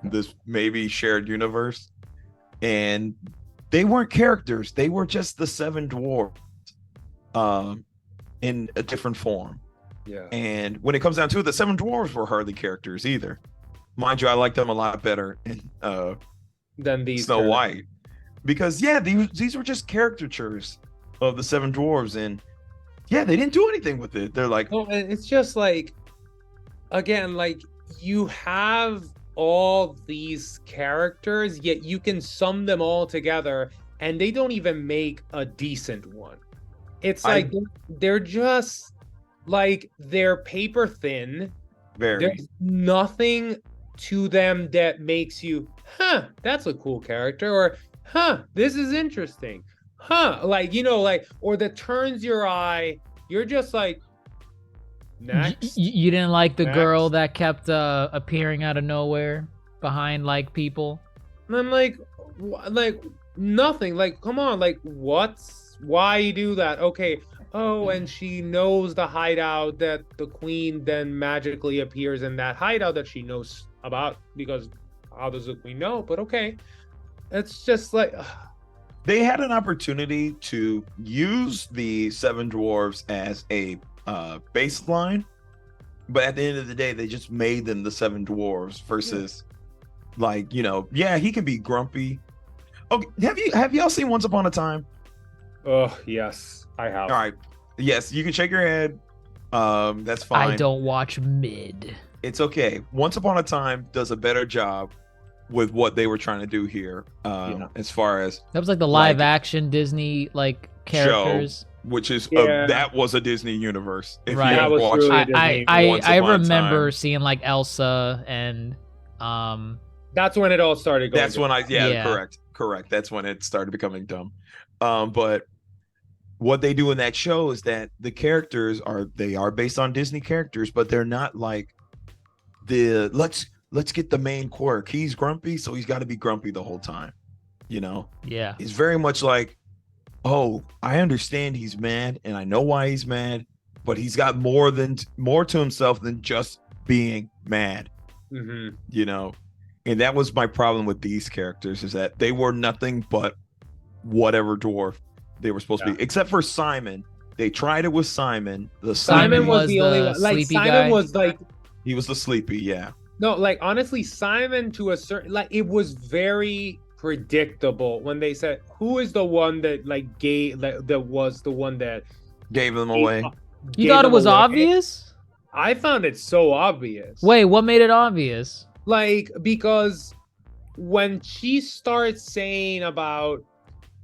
this maybe shared universe, and they weren't characters. They were just the 7 dwarves in a different form. Yeah. And when it comes down to it, the 7 dwarves were hardly characters either. Mind you, I like them a lot better than these Snow White, because these were just caricatures of the 7 dwarves, and they didn't do anything with it. They're like, well, it's just like, again, like, you have all these characters, yet you can sum them all together, and they don't even make a decent one. It's like they're just like, they're paper thin. There's nothing to them that makes you, that's a cool character, or this is interesting, huh, like, you know, like, or that turns your eye, you're just like, next. You didn't like the Next. girl that kept appearing out of nowhere behind like people? And I'm like, like nothing. Like, come on, like why you do that? Okay. Oh, and she knows the hideout that the queen then magically appears in that hideout that she knows about, because how does the queen know? But okay. It's just like They had an opportunity to use the seven dwarves as a baseline, but at the end of the day, they just made them the seven dwarves versus, like, you know, yeah, he can be grumpy. Okay, have y'all seen Once Upon a Time? oh yes, I have. All right, yes, you can shake your head. That's fine. I don't watch mid. It's okay. Once Upon a Time does a better job with what they were trying to do here, as far as That was like the live Like- action Disney like characters. which is Yeah. that was a Disney universe. If Right. you That have was watched really it. Disney. I Once Upon a remember Time. seeing like Elsa and That's when it all started going. That's when correct. That's when it started becoming dumb. But what they do in that show is that the characters are based on Disney characters, but they're not like let's get the main quirk. He's grumpy, so he's got to be grumpy the whole time. You know, yeah. it's very much like, oh, I understand he's mad, and I know why he's mad, but he's got more to himself than just being mad. Mhm. You know, and that was my problem with these characters, is that they were nothing but whatever dwarf they were supposed to be, except for Simon. They tried it with Simon. Simon was was the only the one. Like sleepy Simon guy? was like He was the sleepy, yeah. no, like honestly, Simon to a certain like it was very predictable when they said who is the one that like gave that was the one that Gave them away. You gave thought it them was away. obvious? I found it so obvious. Wait, what made it obvious? Like because when she starts saying about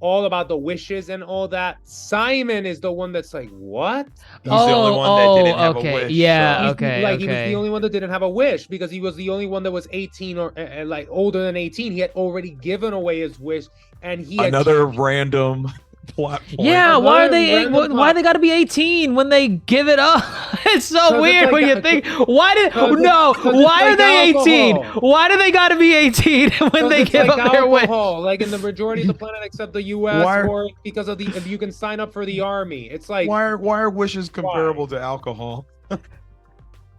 all about the wishes and all that, Simon is the one that's like, what? He's the only one that didn't have okay. a wish. Yeah, so- He's- okay, like he was okay. the only one that didn't have a wish because he was the only one that was 18 or like older than 18. He had already given away his wish, and he had Another random plot point. Yeah, why are Another they? random Why plot. they got to be 18 when they give it up? It's so 'Cause it's weird like when you that- think. Why did? 'cause it's- No, 'cause it's why are like they 18? alcohol. Why do they got to be 18 when Because they it's give like up their wish? alcohol, like in the majority of the planet except the U.S. Why are- or because of the if you can sign up for the army. It's like Why are wishes comparable to alcohol?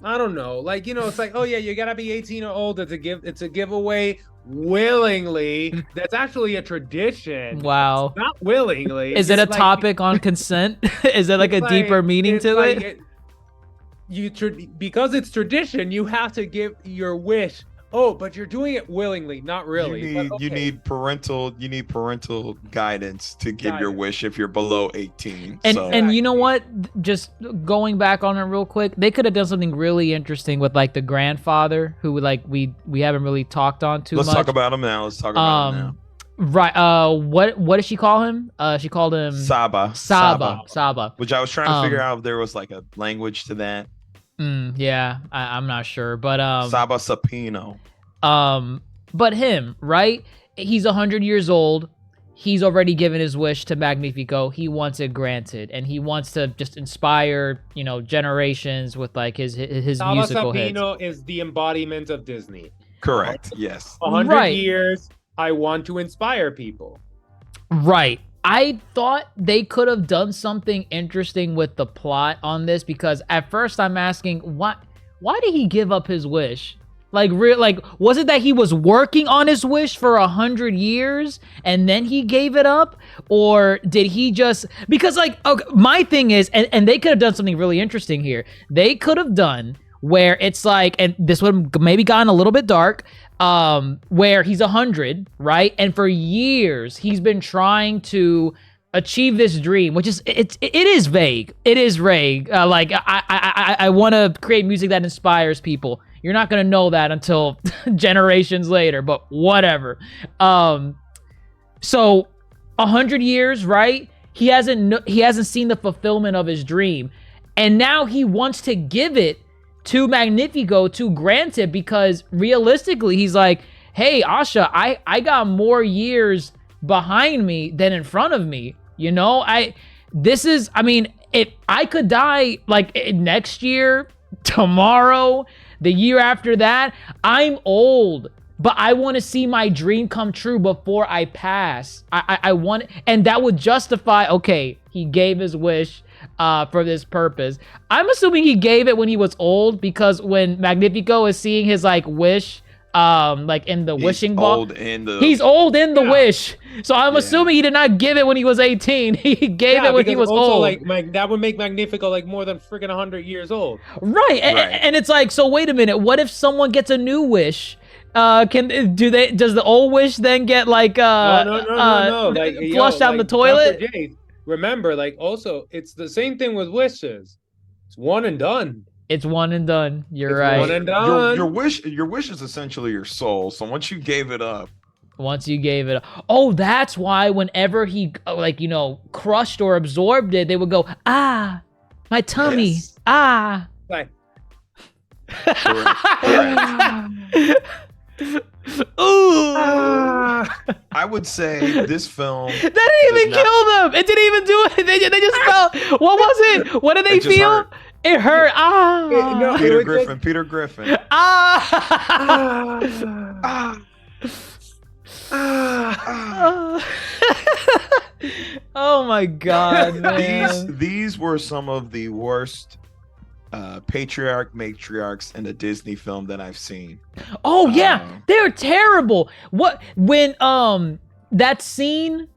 I don't know, like you know, it's like oh yeah, you gotta be 18 or older to give. It's a giveaway willingly. That's actually a tradition. Wow. Not willingly. Is it a It's like- topic on consent? Is there like a it's deeper like- meaning it's to like it? Because it's tradition, you have to give your wish. Oh, but you're doing it willingly, not really. You But need you need parental guidance to give your Guidance. wish if you're below 18. And so and you know Exactly. what? Just going back on it real quick, they could have done something really interesting with like the grandfather, who like we haven't really talked on too let's much. talk about him now. Let's talk about him now. Right. What did she call him? She called him Saba. Saba. Which I was trying to figure Um, out if there was like a language to that. Yeah, I'm not sure, but Saba Sapino. but him, right? He's 100 years old. He's already given his wish to Magnifico. He wants it granted, and he wants to just inspire, generations with like his Saba musical hits. Sapino is the embodiment of Disney. Correct. Yes. 100 Right. years, I want to inspire people. Right. I thought they could have done something interesting with the plot on this, because at first I'm asking why did he give up his wish? Like was it that he was working on his wish for 100 years and then he gave it up? Or did he just, because like, okay, my thing is, and they could have done something really interesting here. They could have done where it's like, and this would have maybe gotten a little bit dark, where he's 100, right? And for years he's been trying to achieve this dream, which is it is vague. It is vague. Like I want to create music that inspires people. You're not gonna know that until generations later, but whatever. So 100 years, right? He hasn't seen the fulfillment of his dream, and now he wants to give it to Magnifico to grant it, because realistically he's like, hey Asha, I got more years behind me than in front of me. You know, I mean, if I could die like next year, tomorrow, the year after that, I'm old, but I want to see my dream come true before I pass. I want, and that would justify, okay, he gave his wish for this purpose. I'm assuming he gave it when he was old, because when Magnifico is seeing his like wish, like in the wishing ball, he's old in the wish. So I'm assuming he did not give it when he was 18. He gave it when he was also, old. Like that would make Magnifico like more than freaking 100 years old. Right. And it's like, so wait a minute. What if someone gets a new wish? Does the old wish then get like no. Like, flushed down the toilet? Dr. J, remember, like, also it's the same thing with wishes. It's one and done. It's one and done. You're right. One and done. Your wish is essentially your soul. So once you gave it up, oh, that's why whenever he like, you know, crushed or absorbed it, they would go, ah, my tummy, ah. Like, ooh. I would say this film That didn't even kill them. It didn't even do it. They just felt. What was it? What did they feel? hurt. It hurt. Ah. no, Peter it was Griffin. Peter Griffin. Ah. Oh my God, man. These were some of the worst matriarchs in a Disney film that I've seen. Oh yeah, they're terrible. What when that scene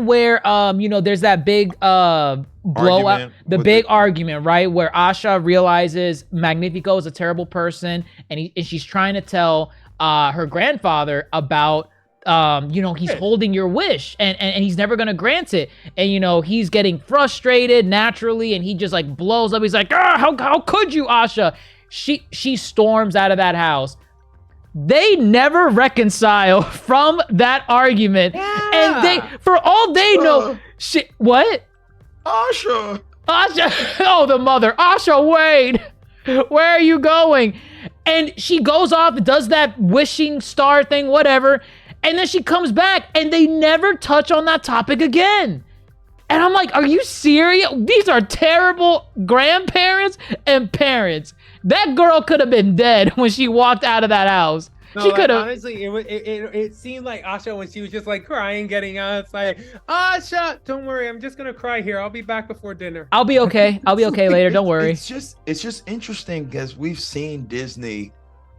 where you know, there's that big blowout, the big argument, right, where Asha realizes Magnifico is a terrible person, and she's trying to tell her grandfather about you know, he's holding your wish and he's never gonna grant it, and you know, he's getting frustrated naturally, and he just like blows up. He's like, how could you, Asha? She storms out of that house. They never reconcile from that argument, and they, for all they know, what? Asha, oh, the mother, Asha, wait, where are you going? And she goes off, does that wishing star thing, whatever, and then she comes back, and they never touch on that topic again. And I'm like, are you serious? These are terrible grandparents and parents. That girl could have been dead when she walked out of that house. No, she could have. Honestly, it seemed like Asha, when she was just like crying, getting outside. Asha, don't worry, I'm just gonna cry here. I'll be back before dinner. I'll be okay. I'll be okay later. Don't worry. It's just interesting because we've seen Disney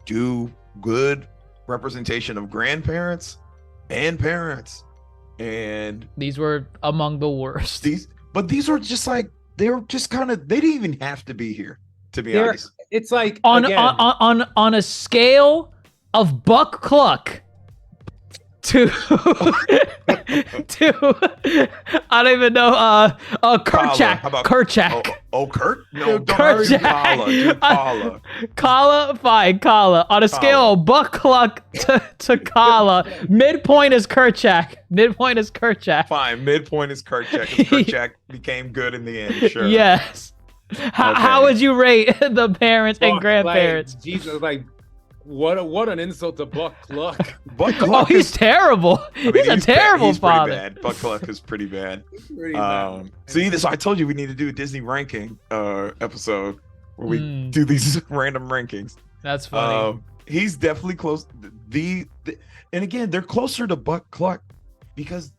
do good representation of grandparents and parents, and these were among the worst. These were just like, they were just kind of, they didn't even have to be here, to be honest. It's like on a scale of Buck Cluck to I don't even know, Kerchak. Kerchak. Kurt? No, don't hurt Kala. Do Kala. Kala, fine, Kala. On a scale of Buck Cluck to Kala, midpoint is Kerchak. Midpoint is Kerchak. Fine, midpoint is Kerchak. Kerchak became good in the end, sure. Yes. How would you rate the parents and grandparents? Like, Jesus, like, what an insult to Buck Cluck. Buck Cluck he's terrible. He's a terrible father. Pretty bad. Buck Cluck is pretty bad. So I told you we need to do a Disney ranking episode where we do these random rankings. That's funny. He's definitely close. And again, they're closer to Buck Cluck because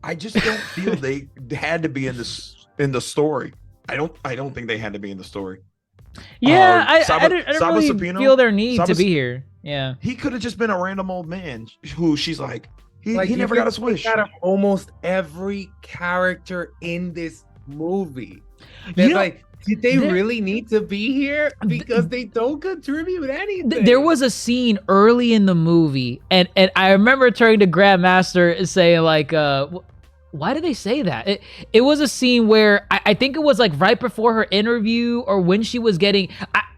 I just don't feel they had to be in the story. I don't think they had to be in the story. Yeah, I don't really feel their need to be here. Yeah, he could have just been a random old man who she's like, he never got his wish. Out of almost every character in this movie, like, did they really need to be here? Because they don't contribute anything. There was a scene early in the movie, and I remember turning to Grandmaster and saying like, why did they say that? It was a scene where I think it was like right before her interview, or when she was getting,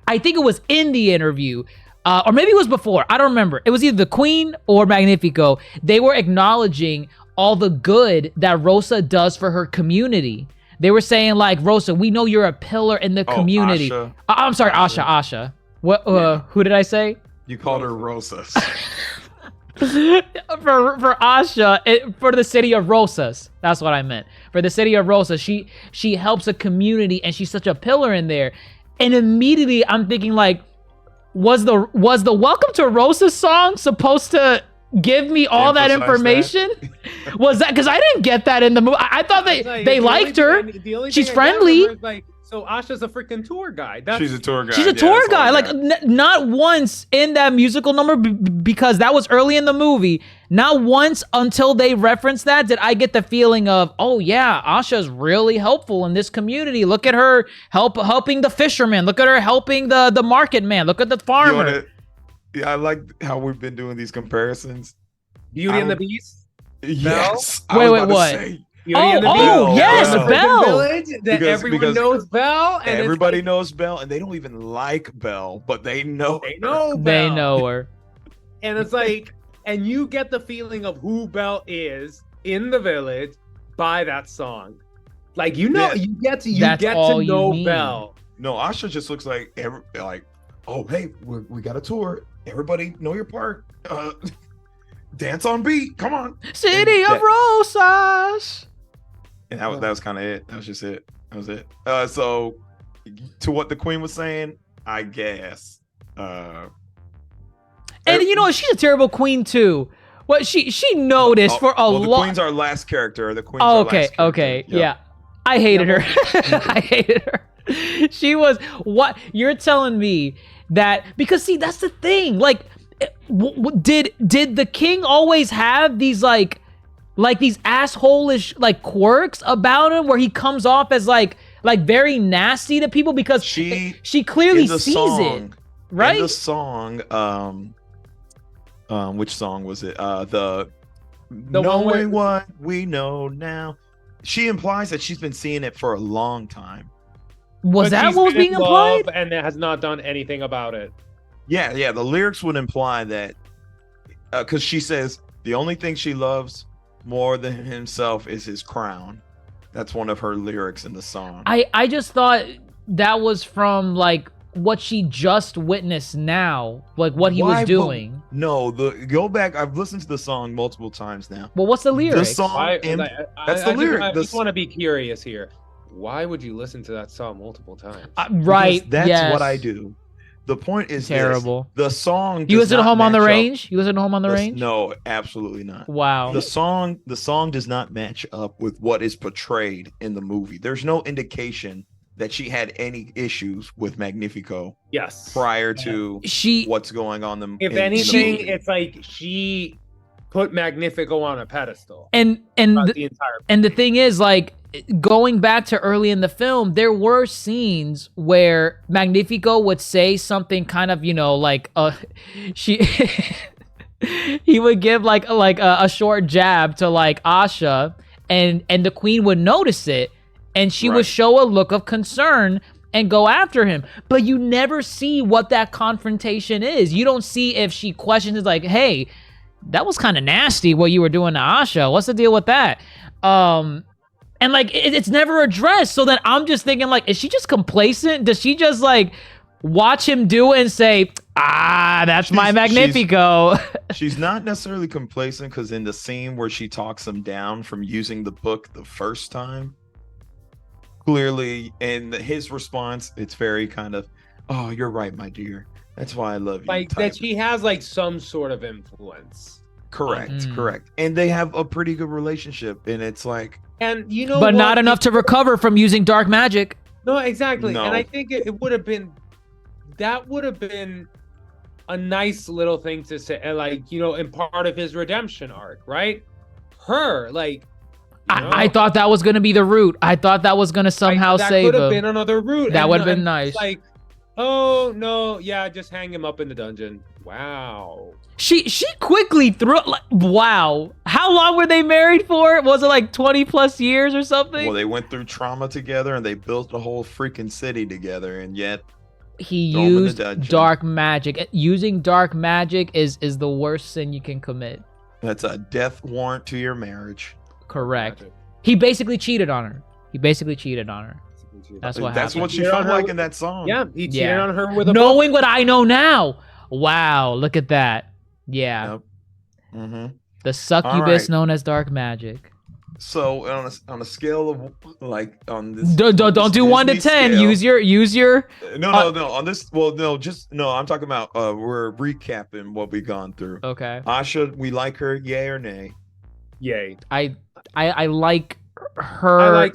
I think it was in the interview, or maybe it was before. I don't remember. It was either the Queen or Magnifico. They were acknowledging all the good that Rosa does for her community. They were saying like, Rosa, we know you're a pillar in the community. Asha. I'm sorry, Asha. What? Who did I say? You called her Rosa. for Asha, for the city of Rosas. That's what I meant. For the city of Rosas, she helps a community, and she's such a pillar in there. And immediately I'm thinking, like, was the Welcome to Rosas song supposed to give me all that information? Was that, because I didn't get that in the movie. I thought they liked her. She's friendly. Like, so Asha's a freaking tour guide. She's a tour guide. She's a tour guide. Like, not once in that musical number, because that was early in the movie. Not once until they referenced that did I get the feeling of, oh yeah, Asha's really helpful in this community. Look at her helping the fisherman. Look at her helping the market man. Look at the farmer. Yeah, I like how we've been doing these comparisons. Beauty and the Beast. Yes. Wait, what? Beauty and the Beast. Oh, yes, The Belle. Village, that everyone knows Belle. And everybody knows Belle, and they don't even like Belle, but they know Belle. They know her. And it's like, and you get the feeling of who Belle is in the village by that song. Like, you know, you get to know Belle. No, Asha just looks like oh, hey, we got a tour. Everybody know your part. Dance on beat. Come on. City of Rosas. And that was kind of it. That was just it. That was it. So to what the queen was saying, I guess. And you know, she's a terrible queen too. What she noticed for a lot. The queen's our last character. The queen's our last character. Okay. Yeah. I hated her. I hated her. She was what you're telling me that, because see, that's the thing. Like, did the king always have these like these asshole-ish like quirks about him, where he comes off as like very nasty to people? Because she clearly sees it, right? In the song, which song was it? The knowing what we know now. She implies that she's been seeing it for a long time. Was that what was being implied? And has not done anything about it. Yeah. The lyrics would imply that, because she says the only thing she loves more than himself is his crown. That's one of her lyrics in the song. I just thought that was from like what she just witnessed now, like what he was doing. No, go back. I've listened to the song multiple times now. Well, what's the lyric? The song, that's the lyric. I just want to be curious here. Why would you listen to that song multiple times? Right. That's what I do. The point is terrible. The song. You listen to Home on the Range? You listen to Home on the Range? No, absolutely not. Wow. The song does not match up with what is portrayed in the movie. There's no indication that she had any issues with Magnifico. Yes. Prior to what's going on. If anything, it's like she put Magnifico on a pedestal. And the thing is, like, going back to early in the film, there were scenes where Magnifico would say something kind of, you know, like he would give like a short jab to like Asha, and the queen would notice it, and she would show a look of concern and go after him. But you never see what that confrontation is. You don't see if she questions it, like, hey, that was kind of nasty what you were doing to Asha. What's the deal with that? And like it's never addressed. So then I'm just thinking, like, is she just complacent? Does she just like watch him do it and say, that's my Magnifico? She's not necessarily complacent, because in the scene where she talks him down from using the book the first time, clearly in his response, it's very kind of, oh, you're right, my dear. That's why I love you. Like that she has like some sort of influence. Correct. And they have a pretty good relationship, and it's like, and you know, but not enough to recover from using dark magic. No, exactly. No. And I think it would have been a nice little thing to say, like, you know, in part of his redemption arc, right? Her, like, I thought that was going to be the route. I thought that was going to somehow save him. That could have been another route. That would have been nice. Like, oh no, yeah, just hang him up in the dungeon. Wow. She quickly threw, like, wow. How long were they married for? Was it like 20 plus years or something? Well, they went through trauma together, and they built a whole freaking city together, and yet he used dark magic. Using dark magic is the worst sin you can commit. That's a death warrant to your marriage. Correct. He basically cheated on her. That's what happened. That's what she felt like in that song. Yeah, he cheated on her with a knowing what I know now. Wow, look at that. Yeah. Yep. Mm-hmm. The succubus right. known as dark magic. So on a scale of like on this, Don't do 1 to 10. Scale, use your. no on this. Well, no, just no. I'm talking about we're recapping what we've gone through. Okay. Asha, we like her, yay or nay? Yay. I like her.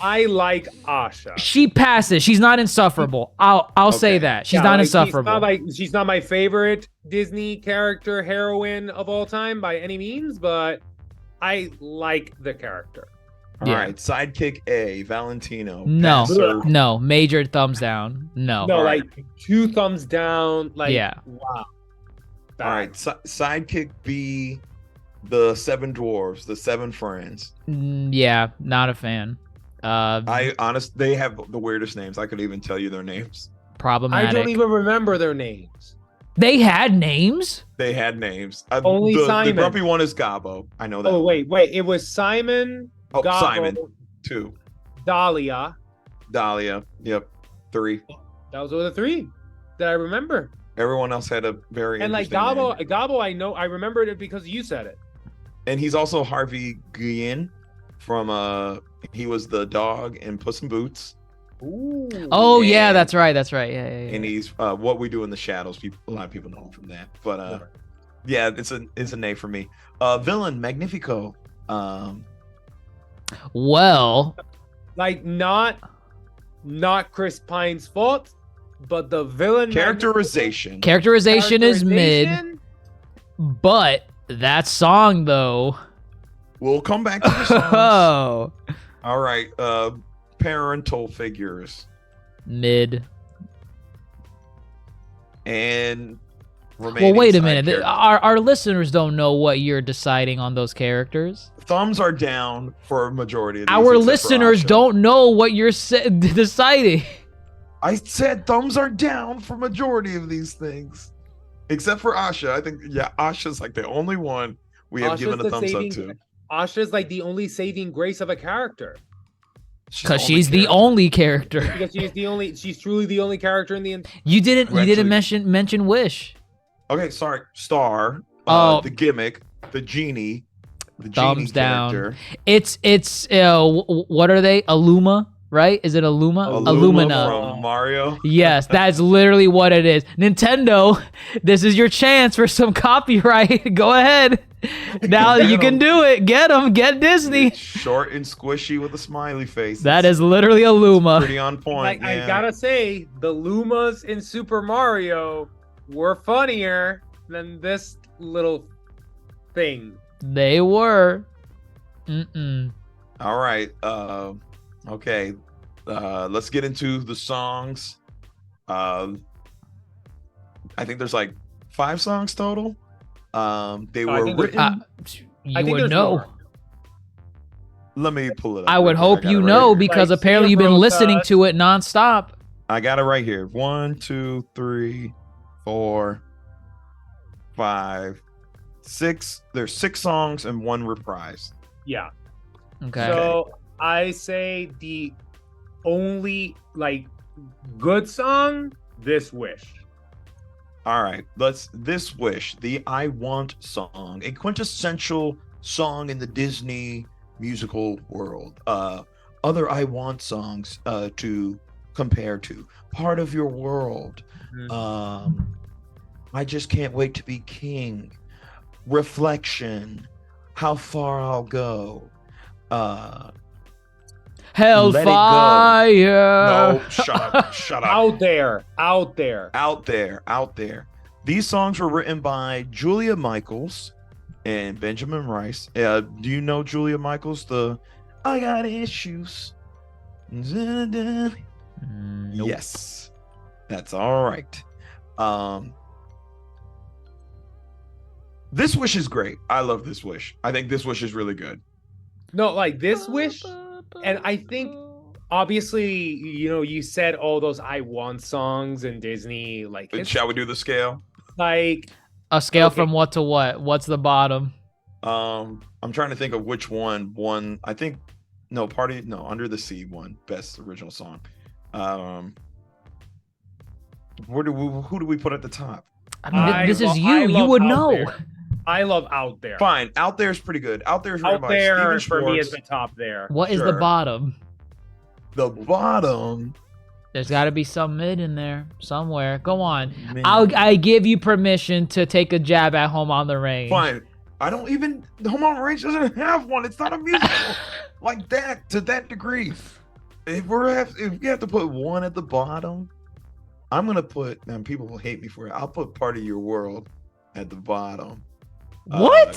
I like Asha. She passes. She's not insufferable. I'll say Okay. that. She's Yeah, not like, insufferable. She's not my favorite Disney character heroine of all time by any means, but I like the character. All Yeah. right, sidekick A, Valentino. No. pass or- No, major thumbs down. No. No, All like right. 2 thumbs down. Like, Yeah. wow. All right, sidekick B, the 7 dwarves, the 7 friends. Yeah, not a fan. They have the weirdest names. I couldn't even tell you their names. Problematic. I don't even remember their names. They had names? They had names. Only the Simon. grumpy one is Gabo. I know that. Oh, wait. It was Simon, Oh, Gabo, Simon. 2. Dahlia. Dahlia. Yep. 3. Those were the 3 that I remember. Everyone else had a very And like interesting name. Gabo, I remembered it because you said it. And he's also Harvey Guillen from he was the dog in Puss in Boots. Ooh. Oh, yeah, And- that's right. Yeah, yeah. And he's What We Do in the Shadows. A lot of people know him from that. But yeah, it's a name for me. Villain Magnifico. Well, Like not Chris Pine's fault, but the villain Characterization. characterization is mid, characterization? but that song, though. We'll come back to the songs. Oh, All right. Parental figures mid. and Well, remaining wait a side minute. characters. Our listeners don't know what you're deciding on those characters. Thumbs are down for a majority of these. Our except for listeners Asha. don't know what you're deciding. I said thumbs are down for majority of these things, except for Asha. I think Asha's like the only one we have Asha's given a the thumbs up saving- to. Asha's like the only saving grace of a character Because she's the only character. because she's truly the only character in the. You didn't Actually- mention Wish. Okay, sorry. Star. Oh. The gimmick. The genie. The Thumbs genie down. character. It's what are they? Illuma, right? Is it Illuma? Illumina from Mario. Yes, that's literally what it is. Nintendo, this is your chance for some copyright. Go ahead. Now Get you can 'em. do it. Get them. Get Disney. It's short and squishy with a smiley face. That It's is literally Illuma. pretty on point. Like I yeah. gotta say, the Lumas in Super Mario were funnier than this little thing. They were. Mm-mm. All right. Okay. Let's get into the songs. I think there's like 5 songs total. They I were think there's- written. You think would there's know. more. Let me pull it up. I would real quick. hope got you it right know here. because Like, apparently you've been Sierra listening Rose, to it nonstop. I got it right here. 1, 2, 3, 4, 5, 6. There's 6 songs and 1 reprise. Yeah. Okay. So I say the only like good song, This Wish. All right, This Wish, the I Want song, a quintessential song in the Disney musical world. Other I Want songs to compare to. Part of Your World. I Just Can't Wait to Be King. Reflection. How Far I'll Go. Hellfire. No, shut up. Shut up. Out there. Out there. These songs were written by Julia Michaels and Benjamin Rice. Do you know Julia Michaels? The I Got Issues. Nope. Yes, that's all right. This Wish is great. I love This Wish. I think This Wish is really good. No, like This Wish, and I think obviously, you said all those I Want songs in Disney, like it's Shall we do the scale? like A scale Okay. from what to what? What's the bottom? I'm trying to think of which one won. I think Under the Sea won best original song. Who do we put at the top? I mean, this is I you. You love would Out know. There. I love Out There. Fine, Out There is pretty good. Out There is written Out by There Steven for me is Schwartz. the top there. What is the Sure. bottom? The bottom. There's got to be some mid in there somewhere. Go on. Man. I give you permission to take a jab at Home on the Range. Fine. I don't even. Home on the Range doesn't have one. It's not a musical like that to that degree. If we have to put one at the bottom, I'm gonna put. And people will hate me for it. I'll put Part of Your World at the bottom. What?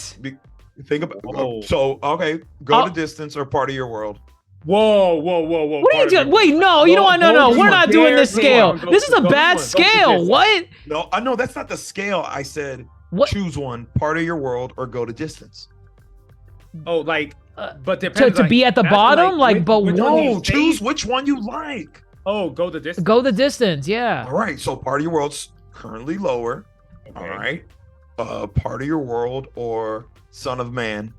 Think about. Whoa. So okay, Go Oh. to Distance or Part of Your World. Whoa. What are you doing? Wait, no, you know what? No, Go we're to not one. doing this Go scale. on, go This is to- a go to bad one. Go to scale. Distance. What? No, I know that's not the scale. I said What? choose one: Part of Your World or Go to Distance. Oh, like, but To, depends. to be at the that's bottom? Like, which- but which one do you No, choose say? which one you like. Oh, Go the Distance. go the distance. Yeah. All right, so Part of Your World's currently lower. Okay. All right, Part of Your World or Son of Man.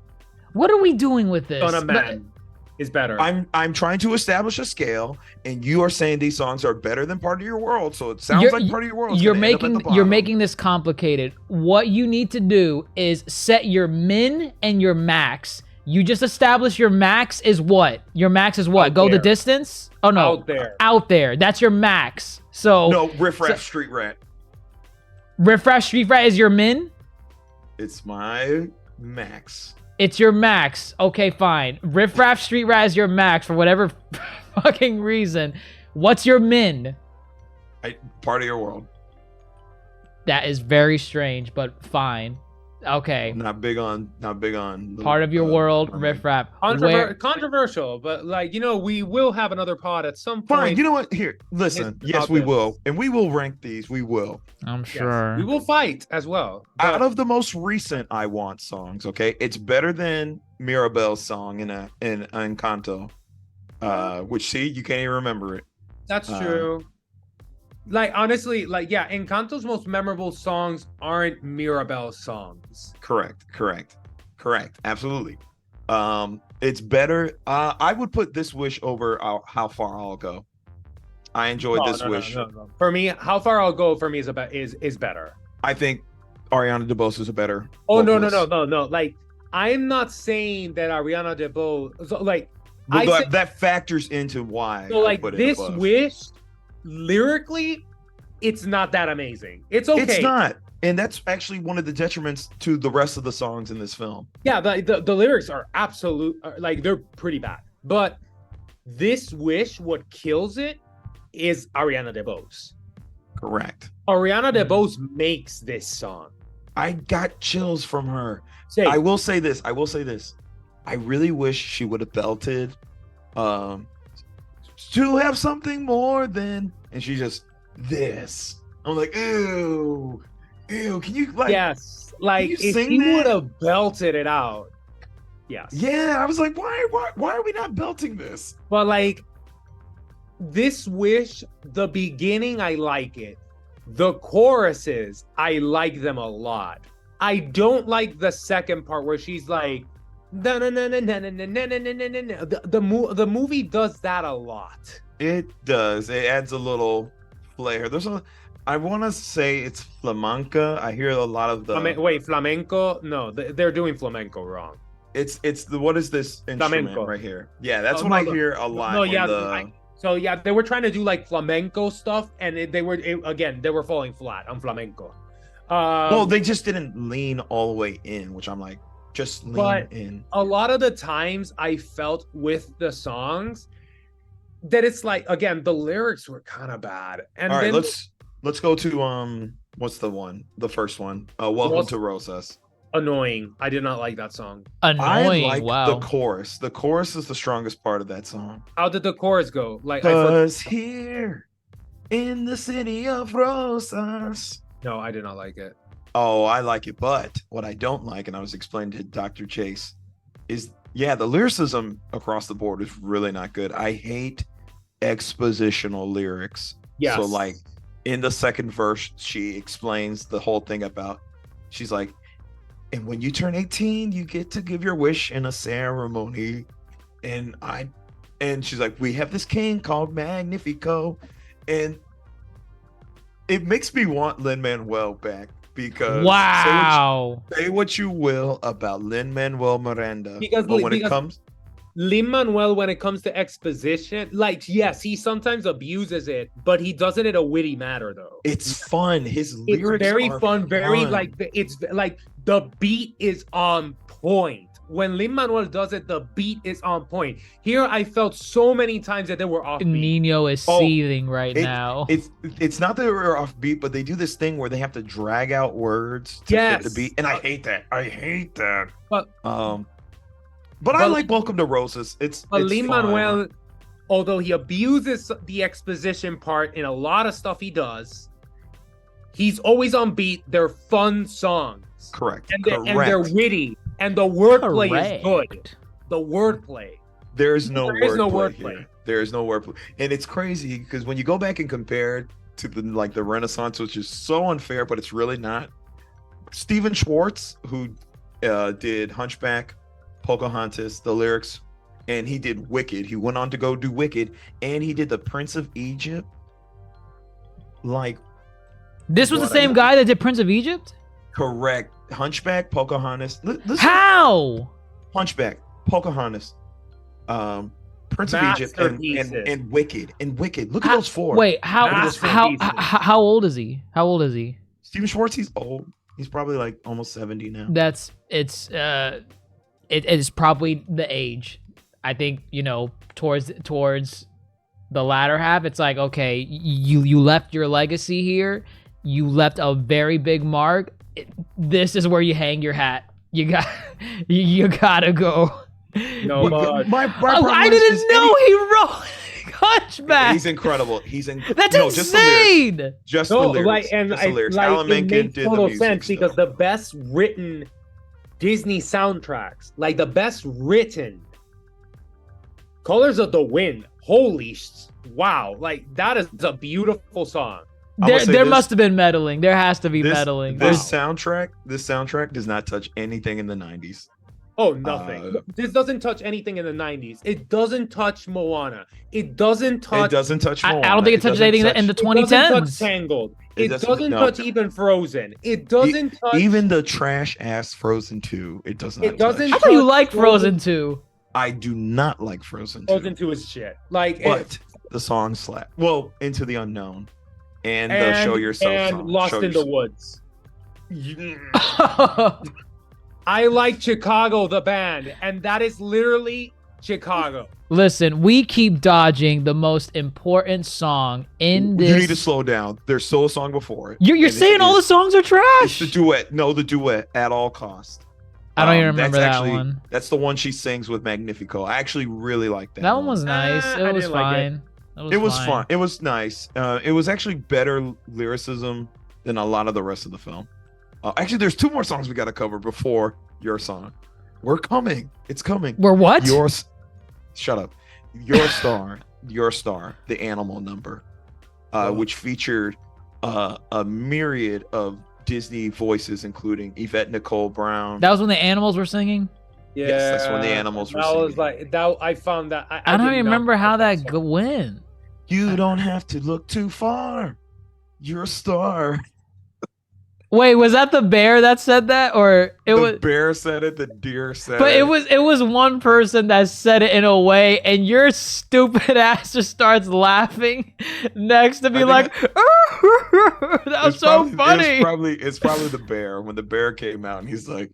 What are we doing with this? Son of Man is better. I'm trying to establish a scale, and you are saying these songs are better than Part of Your World, so it sounds You're- like Part of Your World. You're making this complicated. What you need to do is set your min and your max. You just established your max is what? Your max is what? Out Go the there. distance? Oh no. Out There. Out there. That's your max. So No, Riff Raff So- Street Rat. Refresh Street Rat is your min? It's my max. It's your max. Okay, fine. Riff Raff Street Rat is your max for whatever fucking reason. What's your min? Part of Your World. That is very strange, but fine. Okay. Not big on. the, Part of Your World, I mean, Riff Raff. Where- Controversial, but like, you know, we will have another pod at some point. Fine. You know what? Here, listen. It's Yes, about we this. will, and we will rank these. We will. I'm Yes. sure. We will fight as well. Out But of the most recent I Want songs, okay, it's better than Mirabelle's song in Encanto, which see you can't even remember it. that's uh, true. Like, honestly, like, yeah, Encanto's most memorable songs aren't Mirabelle's songs. Correct, absolutely. It's better. I would put This Wish over How Far I'll Go. I enjoyed No, This no, no, Wish. no. For me, How Far I'll Go for me is better. I think Ariana DeBose is a better. Oh vocalist. no. Like, I'm not saying that Ariana DeBose. So, like, Well, I that, say- that factors into why. so I like put it This above. Wish, lyrically, it's not that amazing. It's okay. It's not, and that's actually one of the detriments to the rest of the songs in this film. Yeah, the lyrics are like, they're pretty bad. But This Wish, what kills it is Ariana DeBose. Correct. Ariana DeBose makes this song. I got chills from her. Say, I will say this. I really wish she would have belted to have something more than, and she just this. I'm like, ew. Can you like? yes, like you if sing he that? would have belted it out. Yes. Yeah, I was like, why are we not belting this? But like This Wish, the beginning, I like it. The choruses, I like them a lot. I don't like the second part where she's like, the movie does that a lot. It does. It adds a little flair. I want to say it's flamenco. I hear a lot of the. Wait, flamenco? No, they're doing flamenco wrong. It's the what is this instrument Flamenco. right here? Yeah, that's Oh, what no, I no. hear a lot. No, in yeah, the- So yeah, they were trying to do like flamenco stuff, and they were falling flat on flamenco. Well, they just didn't lean all the way in, which I'm like, just lean But- in. a lot of the times I felt with the songs that it's like, again, the lyrics were kind of bad. And All right, then let's go to what's the first one? Welcome What's- to Rosas. annoying. I did not like that song. Annoying. I like Wow. the chorus. The chorus is the strongest part of that song. How did the chorus go? Like, I thought, Cause here in the city of Rosas. no, I did not like it. Oh, I like it, but what I don't like, and I was explaining to Dr. Chase, is the lyricism across the board is really not good. I hate expositional lyrics. Yes. So like in the second verse, she explains the whole thing about, she's like, and when you turn 18, you get to give your wish in a ceremony. And she's like, we have this king called Magnifico. And it makes me want Lin-Manuel back because Wow. say what you will about Lin-Manuel Miranda, Because- but when it because- comes, Lin-Manuel, when it comes to exposition, like, yes, he sometimes abuses it, but he does it in a witty manner, though. it's fun. His It's lyrics very are fun, very fun. like it's like the beat is on point. When Lin-Manuel does it, the beat is on point. Here, I felt so many times that they were off beat. Nino is Oh, seething right now. It's not that they're off beat, but they do this thing where they have to drag out words to fit the Yes. beat, and I hate that. I hate that. But- but I but- like Welcome to Roses. It's Lin-Manuel, although he abuses the exposition part in a lot of stuff he does, he's always on beat. They're fun songs. correct. And correct. they're witty. And the wordplay is good. Correct. The wordplay. There is no There is no wordplay wordplay. here. There is no wordplay, and it's crazy because when you go back and compare it to the Renaissance, which is so unfair, but it's really not. Stephen Schwartz, who did Hunchback, Pocahontas, the lyrics, and he did Wicked. He went on to go do Wicked, and he did the Prince of Egypt. Like, This was the What same I- guy that did Prince of Egypt? correct. Hunchback, Pocahontas. Listen, How? Hunchback, Pocahontas, Prince of Egypt, Masterpieces. and Wicked. And Wicked. Look at How- those four. Wait, how Masterpieces. how old is he? How old is he? Stephen Schwartz, he's old. He's probably like almost 70 now. It is probably the age. I think, towards the latter half, it's like, okay, you left your legacy here. You left a very big mark. This is where you hang your hat. You gotta go. No, but My Oh, problem I is didn't know he wrote Hunchback. He's incredible. That's just the lyrics. insane. Just no, the lyrics. like, and just the I, lyrics. like, Alan it Menken makes did the total music sense because stuff. the best written Disney soundtracks, like the best written, Colors of the Wind. Wow! Like that is a beautiful song. I'm gonna say There this- must have been meddling. There has to be meddling. This soundtrack does not touch anything in the 90s. Oh, nothing. This doesn't touch anything in the 90s. It doesn't touch Moana. It doesn't touch. It doesn't touch I Moana. don't think it touches doesn't anything in the touch- It doesn't touch 2010s. Tangled. It It doesn't- doesn't no. touch even Frozen. It doesn't touch. Even the trash ass Frozen 2, it does not It doesn't touch. I thought you touch liked Frozen 2. I do not like Frozen 2. Frozen 2 is shit. Like But the song slap. Well, Into the Unknown. And the Show Yourself and song. Lost Show in the Yourself. Woods. I like Chicago, the band, and that is literally Chicago. Listen, we keep dodging the most important song in this. You need to slow down. There's still a song before it. You're and it saying all the is- songs are It's trash. the duet. No, the duet at all cost. I don't even That's remember that actually- one. That's the one she sings with Magnifico. I actually really like that. That one was nice. I It was didn't like it. fine. It was fine. fun. It was nice. It was actually better lyricism than a lot of the rest of the film. Actually, there's two more songs we got to cover before your song. We're coming. It's coming. We're what? Shut up. Your star, the animal number, which featured a myriad of Disney voices, including Yvette Nicole Brown. That was when the animals were singing. Yeah, Yes, that's when the animals were That was singing. like that. I found that. I don't did even not remember like how that song. went. You don't have to look too far. You're a star. Wait, was that the bear that said that, or it The was? bear said it. The deer said But it. it was one person that said it in a way, and your stupid ass just starts laughing next to be I like, think "That was so funny." It's probably the bear when the bear came out and he's like,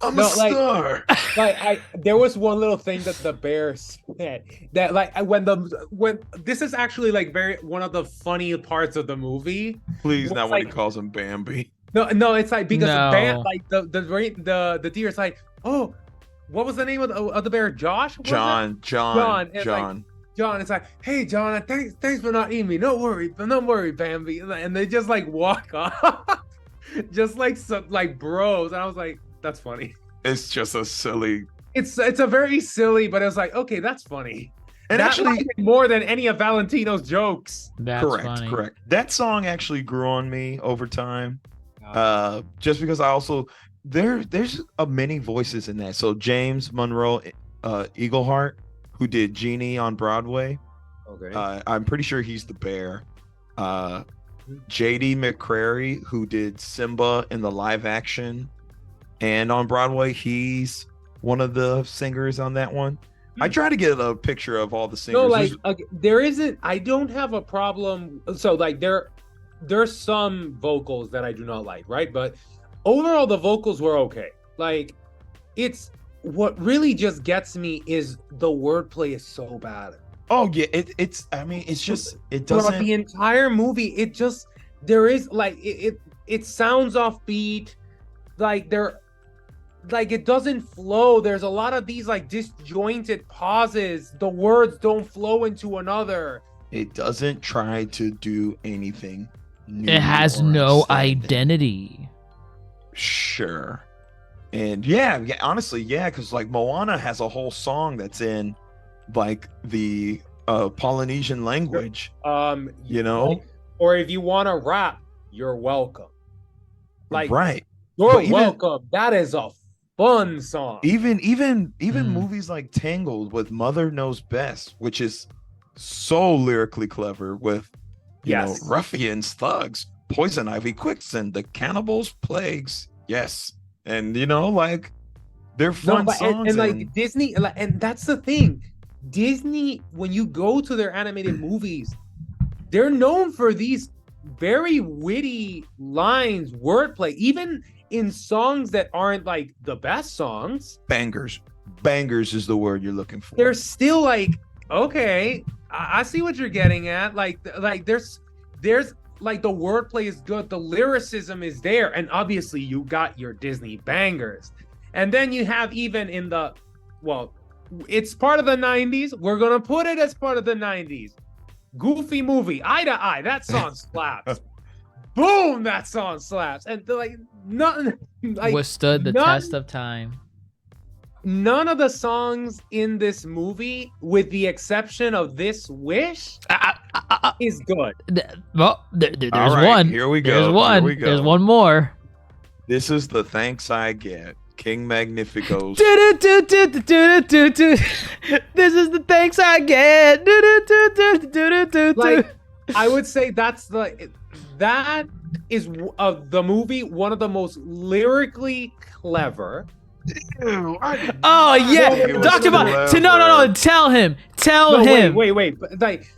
"I'm No, a star." Like there was one little thing that the bear said that like when this is actually like one of the funny parts of the movie. Please, It's not when he like- calls him Bambi. No, it's like because No. the bear, like the deer is like, oh, what was the name of the bear? Josh? Was it? John. John, it's like- John. It's like, hey John, thanks for not eating me. Don't worry, Bambi. And they just like walk off, just like like bros. And I was like, that's funny. It's just a silly. It's a very silly, but it was like, okay, that's funny. And That actually, might be more than any of Valentino's jokes. That's funny. correct. That song actually grew on me over time. Just because I also there's many voices in that. So James Monroe Eagleheart, who did Genie on Broadway, Okay. I'm pretty sure he's the bear. JD McCrary, who did Simba in the live action and on Broadway, he's one of the singers on that one. I try to get a picture of all the singers. No, like there isn't. I don't have a problem. So like there's some vocals that I do not like, right? But overall, the vocals were okay. Like it's what really just gets me is the wordplay is so bad. Oh yeah, it's. I mean, it's just it Throughout doesn't. the entire movie, it just there is like it sounds offbeat, like it doesn't flow. There's a lot of these like disjointed pauses. The words don't flow into another. It doesn't try to do anything new. It has or no outstanding. identity. Sure. And yeah, honestly, yeah, because like Moana has a whole song that's in like the Polynesian language. You know, or if you want to rap, you're welcome. Like right. you're But even- welcome. That is a fun song. Even movies like Tangled with Mother Knows Best, which is so lyrically clever with you know Yes. ruffians, thugs, poison ivy, quicksand, the cannibals, plagues. Yes. And you know, like they're fun songs. and like Disney, and that's the thing. Disney, when you go to their animated movies, they're known for these very witty lines, wordplay, even in songs that aren't like the best songs. bangers. Bangers is the word you're looking for. They're still like, okay, I see what you're getting at. Like there's like the wordplay is good, the lyricism is there, and obviously you got your Disney bangers. And then you have even in the, well, it's part of the 90s. We're gonna put it as part of the 90s. Goofy Movie, Eye to Eye, that song slaps. Boom, that song slaps. And like nothing like Withstood the none- test of time. none of the songs in this movie, with the exception of This Wish, is good. Well, there's All right, one. here we go, There's here one. we go. There's one more. This is the thanks I get. King Magnifico's Do-do-do-do-do-do-do-do. This is the thanks I get. Do-do-do-do-do-do-do. Like, I would say that is of the movie one of the most lyrically clever. Oh yeah, It was Dr. Bond. clever. No. Tell him. Tell No, him. wait. But, like,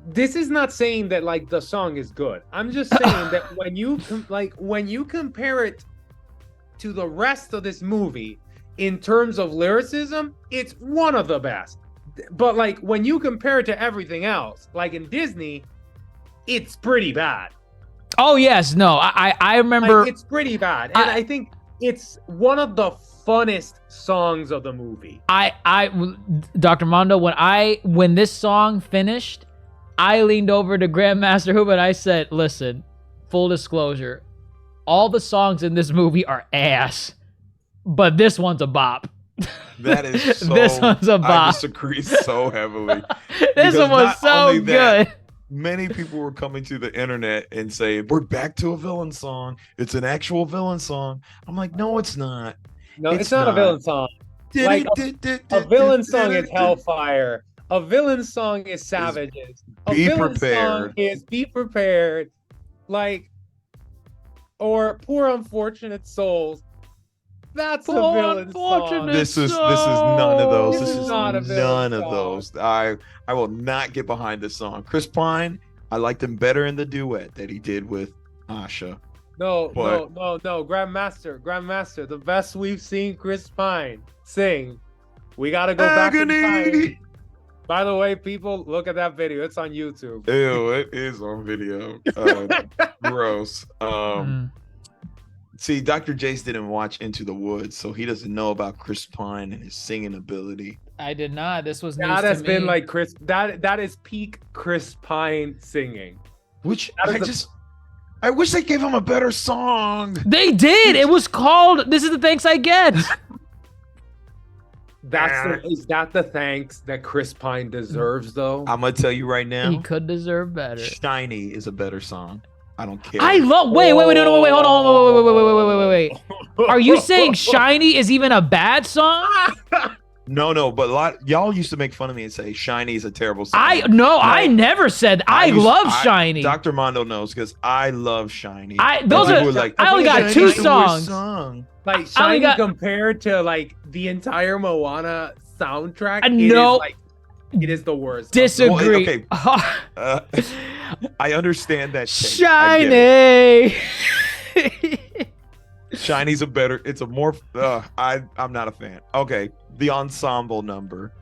this is not saying that like the song is good. I'm just saying that when you compare it to the rest of this movie in terms of lyricism, it's one of the best. But like when you compare it to everything else, like in Disney, it's pretty bad. Oh yes, no. I remember. Like, it's pretty bad, and I think it's one of the funnest songs of the movie. Dr. Mondo, when this song finished, I leaned over to Grandmaster Hoop and I said, "Listen, full disclosure, all the songs in this movie are ass, but this one's a bop." That is so. This one's a I bop. disagree so heavily. This Because one was not so only that, good. Many people were coming to the internet and saying, "We're back to a villain song. It's an actual villain song." I'm like, "No, it's not. No, It's it's not a not. villain song. Like, a villain song is Hellfire. A villain song is Savages. A Be villain song Prepared. is Be Prepared. Like, or Poor Unfortunate Souls. That's a Poor villain song. Unfortunate This is none of those. This This is is not a villain none of song. those. I will not get behind this song. Chris Pine, I liked him better in the duet that he did with Asha. No, But- no. Grandmaster, the best we've seen Chris Pine sing. We gotta go back in time. Agony. By the way, people, look at that video. It's on YouTube. Ew, it is on video. Gross. Mm. See, Dr. Jace didn't watch Into the Woods, so he doesn't know about Chris Pine and his singing ability. I did not. This was news That has to been me. like Chris. That is peak Chris Pine singing. Which That is I wish they gave him a better song. They did. It was called "This Is the Thanks I Get." Is that the thanks that Chris Pine deserves, though? I'm gonna tell you right He now, could deserve better. Shiny is a better song. I don't care. I love. Wait, no, hold on, wait. Are you saying "Shiny" is even a bad song? No, but y'all used to make fun of me and say Shiny is a terrible song. I never said I love Shiny. Dr. Mondo knows because I love Shiny. I Like, only got two "Shiny's the worst songs. song." Like Shiny compared to like the entire Moana soundtrack, it is the worst. Disagree. Well, okay. I understand that. Take. I get Shiny. Shiny's it's a more I'm not a fan. Okay, the ensemble number.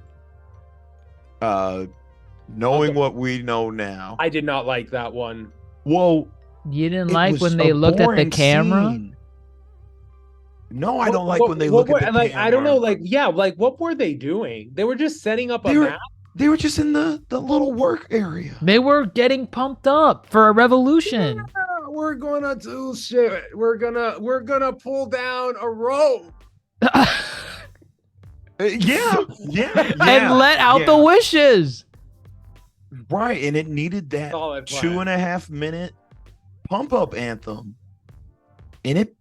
Knowing what we know now. I did not like that one. Whoa. You didn't like when they looked at the camera? Scene. No, I don't like when they look at the camera. I don't know, what were they doing? They were just setting up a map. They were just in the little work area. They were getting pumped up for a revolution. Yeah, we're gonna do shit. We're gonna pull down a rope. Yeah. And let out the wishes. Right, and it needed that 2.5 minute pump up anthem. And it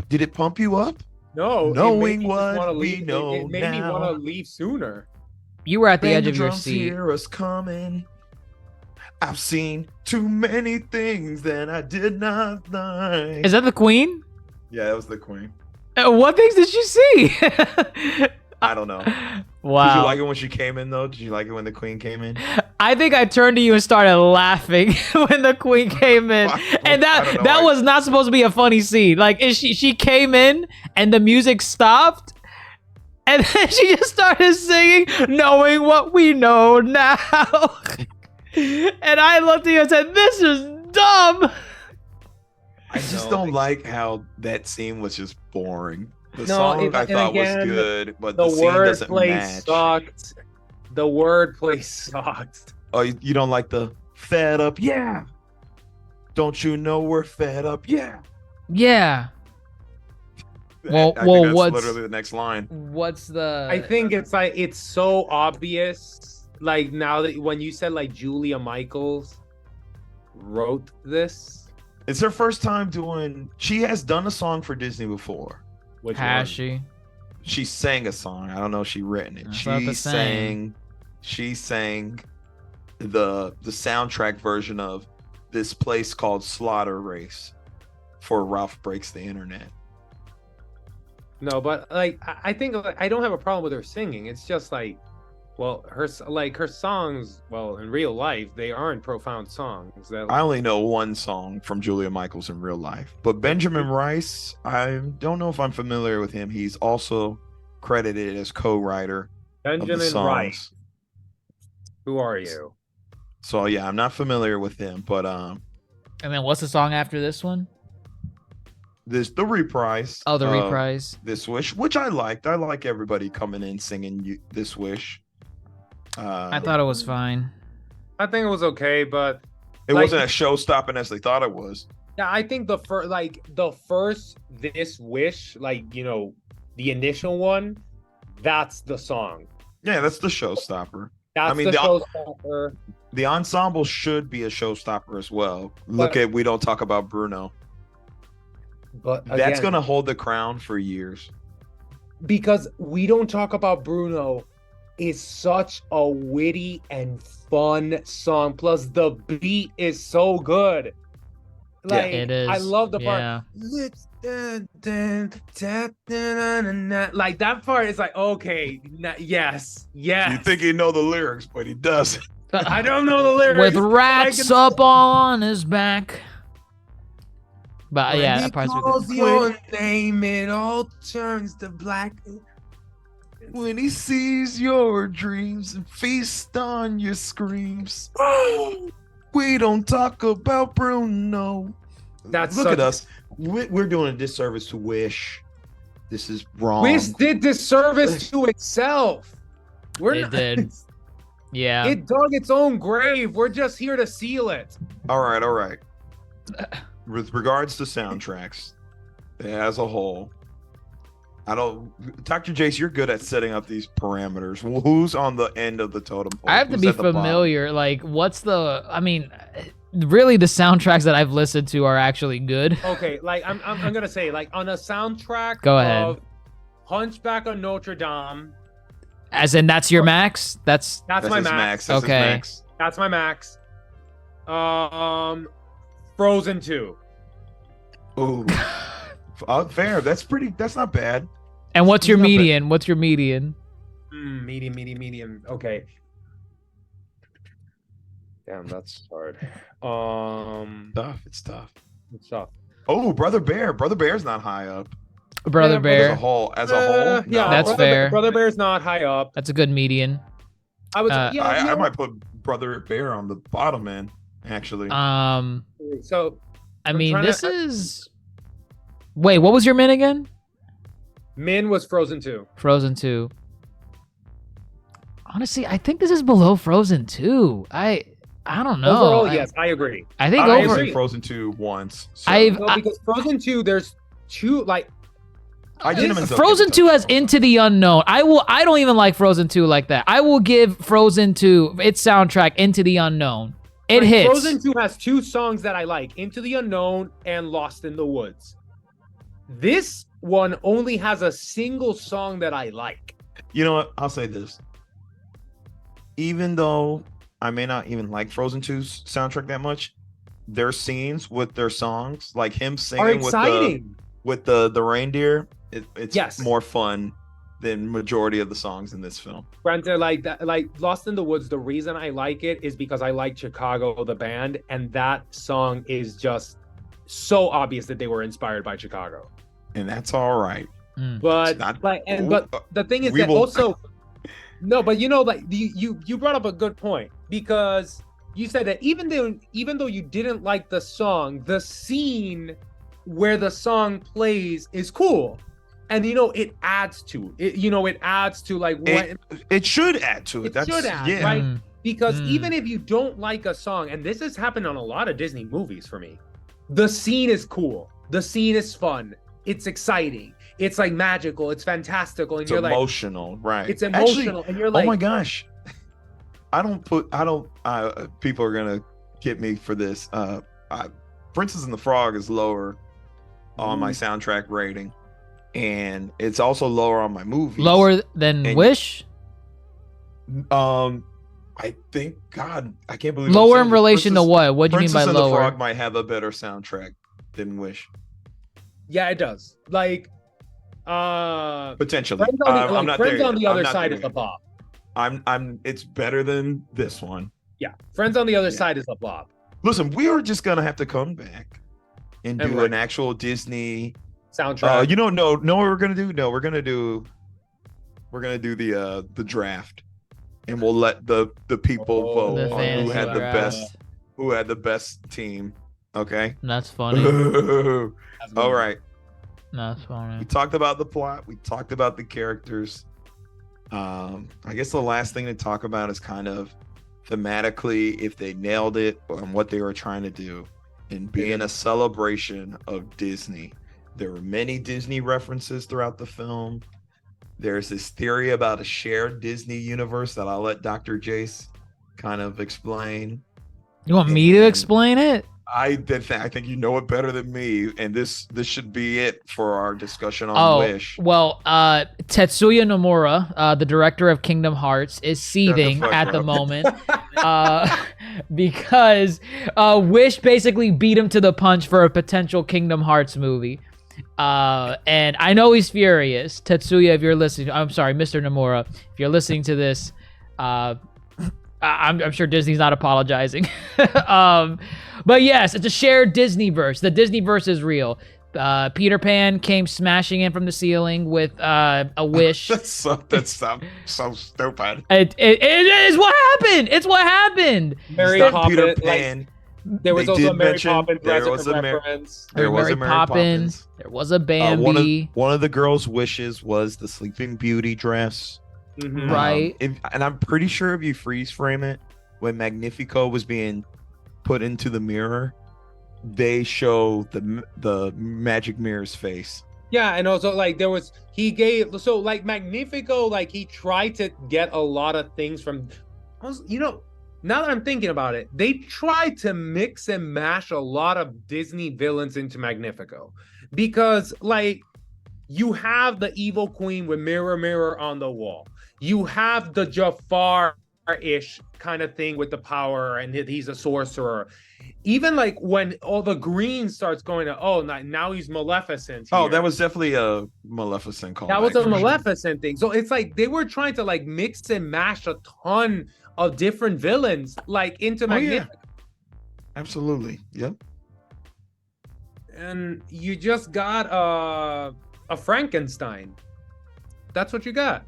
did it pump you up? No, knowing what we know it made me want to leave sooner. You were at the edge of your seat. Hear us coming. I've seen too many things that I did not like. Is that the Queen? Yeah, that was the Queen. What things did you see? I don't know. Wow. Did you like it when she came in, though? Did you like it when the Queen came in? I think I turned to you and started laughing when the Queen came in. And that was not supposed to be a funny scene. Like, she came in and the music stopped. And then she just started singing, knowing what we know now. And I looked at you and said, this is dumb. I just don't like how that scene was just boring. The song I thought was good, but the scene doesn't match. Sucked. The wordplay sucked. Oh, you don't like the fed up? Yeah. Don't you know we're fed up? Yeah. Yeah. Well, that's literally the next line. What's the? I think it's so obvious. Like now that when you said like Julia Michaels wrote this, it's her first time doing. She has done a song for Disney before. Which has one? She sang a song. I don't know if she written it. She sang the soundtrack version of this place called Slaughter Race for Ralph Breaks the Internet. No, but like I think I don't have a problem with her singing. It's just like, well, her songs. Well, in real life, they aren't profound songs. I only know one song from Julia Michaels in real life, but Benjamin Rice. I don't know if I'm familiar with him. He's also credited as co-writer. Benjamin Rice. Who are you? So yeah, I'm not familiar with him, but And then what's the song after this one? The reprise. Oh, the reprise. This Wish, which I liked. I like everybody coming in singing This Wish. I thought it was fine. I think it was okay, but it wasn't as show-stopping as they thought it was. Yeah, I think the first This Wish, the initial one, that's the song. Yeah, that's the showstopper. That's the showstopper. The ensemble should be a showstopper as well. Look at We Don't Talk About Bruno. But again, that's gonna hold the crown for years. Because We Don't Talk About Bruno is such a witty and fun song. Plus the beat is so good. Like, it is. I love the part. Lips, like that part is like, okay, yes. You think he know the lyrics, but he doesn't. I don't know the lyrics. With rats up on his back. But when yeah, he calls your name, it all turns to black. When he sees your dreams and feasts on your screams. We don't talk about Bruno. Look at us. We're doing a disservice to Wish. This is wrong. Wish did disservice to itself. It did. Yeah. It dug its own grave. We're just here to seal it. All right. With regards to soundtracks as a whole, Dr. Jace, you're good at setting up these parameters. Who's on the end of the totem pole? I have to be familiar. Like, really the soundtracks that I've listened to are actually good. Okay, like I'm gonna say, like on a soundtrack Go ahead. of Hunchback of Notre Dame, As in, that's your max? That's That's my his max. That's his Okay. max. That's my max. Frozen 2. Ooh. Fair. That's not bad. and what's your Not bad. median? What's your median? Medium. Okay. Damn, that's hard. It's tough. It's tough. Oh, Brother Bear. Brother Bear's not high up. Brother Yeah, Bear. As a whole. Yeah, That's fair. Brother Bear's not high up. That's a good median. I would. Uh, Yeah. I might put Brother Bear on the bottom end, actually. So I I'm mean, trying this to- is. Wait, what was your min again? Min was Frozen 2. Frozen 2. Honestly, I think this is below Frozen 2. I don't know. Overall, yes, I agree. I think I've over. only seen Frozen 2 once. So I've- No, because Frozen 2, there's two like I did him in Frozen 2 has Into the Unknown. I don't even like Frozen 2 like that. I will give Frozen 2 its soundtrack Into the Unknown. It like, hits. Frozen 2 has two songs that I like: Into the Unknown and Lost in the Woods. This one only has a single song that I like. You know what? I'll say this. Even though I may not even like Frozen 2's soundtrack that much, their scenes with their songs, like him Are singing exciting. with the reindeer, it's Yes. more fun than majority of the songs in this film. Granted, like that, like Lost in the Woods. The reason I like it is because I like Chicago, the band, and that song is just so obvious that they were inspired by Chicago. And that's all right. But It's not- but the thing is we that will- also no, but you know, like you brought up a good point, because you said that even though you didn't like the song, the scene where the song plays is cool, and it adds to it. It adds to like when It should add to it. It should add, yeah. right? Mm. Because Mm. even if you don't like a song, and this has happened on a lot of Disney movies for me, the scene is cool, the scene is fun, it's exciting, it's like magical, it's fantastical, and It's you're like, emotional, right? it's Actually, emotional, and you're like, oh my gosh. People are gonna get me for this. Princess and the Frog is lower on my soundtrack rating, and it's also lower on my movies. Lower than And- Wish? I think, God, I can't believe I'm Lower saying in this. relation to Princess- what? What do you mean by Princess and the lower? Frog might have a better soundtrack than Wish, yeah, it does. Like, potentially. Friends on the, I'm like, not Friends there on yet. the I'm other not side there is a yet. bop. It's better than this one. Yeah, Friends on the other Yeah. side is a bop. Listen, we are just gonna have to come back and And do what? an actual Disney. Soundtrack. No, what we're gonna do? No, we're gonna do the draft, and we'll let the people Oh, vote The on who fantasy had the draft. best team. Okay. That's funny. All right. That's funny. We talked about the plot. We talked about the characters. I guess the last thing to talk about is kind of thematically if they nailed it and what they were trying to do in being a celebration of Disney. There were many Disney references throughout the film. There's this theory about a shared Disney universe that I'll let Dr. Jace kind of explain. You want me to explain it? I think you know it better than me, and this should be it for our discussion on Wish. Well, Tetsuya Nomura, the director of Kingdom Hearts, is seething fuck at the up. moment because Wish basically beat him to the punch for a potential Kingdom Hearts movie. And I know he's furious. Tetsuya, if you're listening, I'm sorry, Mr. Nomura, if you're listening to this, I'm sure Disney's not apologizing. But yes, it's a shared Disneyverse. The Disneyverse is real. Peter Pan came smashing in from the ceiling with a wish. That's so stupid. It is what happened. It's what happened. Mary It's not Peter Poppins. Like, Pan. there was They also a did Mary mention Poppins there was a reference. There was Mary a Mary Poppins. Poppins. There was a Bambi. One of the girls' wishes was the Sleeping Beauty dress. Mhm. Right. And I'm pretty sure if you freeze frame it, when Magnifico was being put into the mirror, they show the magic mirror's face. Yeah, and also like like Magnifico, like he tried to get a lot of things from, now that I'm thinking about it, they tried to mix and mash a lot of Disney villains into Magnifico, because like you have the evil queen with mirror, mirror on the wall. You have the Jafar-ish kind of thing with the power, and he's a sorcerer. Even like when all the green starts going to, oh, now he's Maleficent. Oh, here. that was definitely a Maleficent call. That was a Maleficent thing. So it's like they were trying to like mix and mash a ton of different villains like into Magnificent. Absolutely. Yep. And you just got a Frankenstein. That's what you got.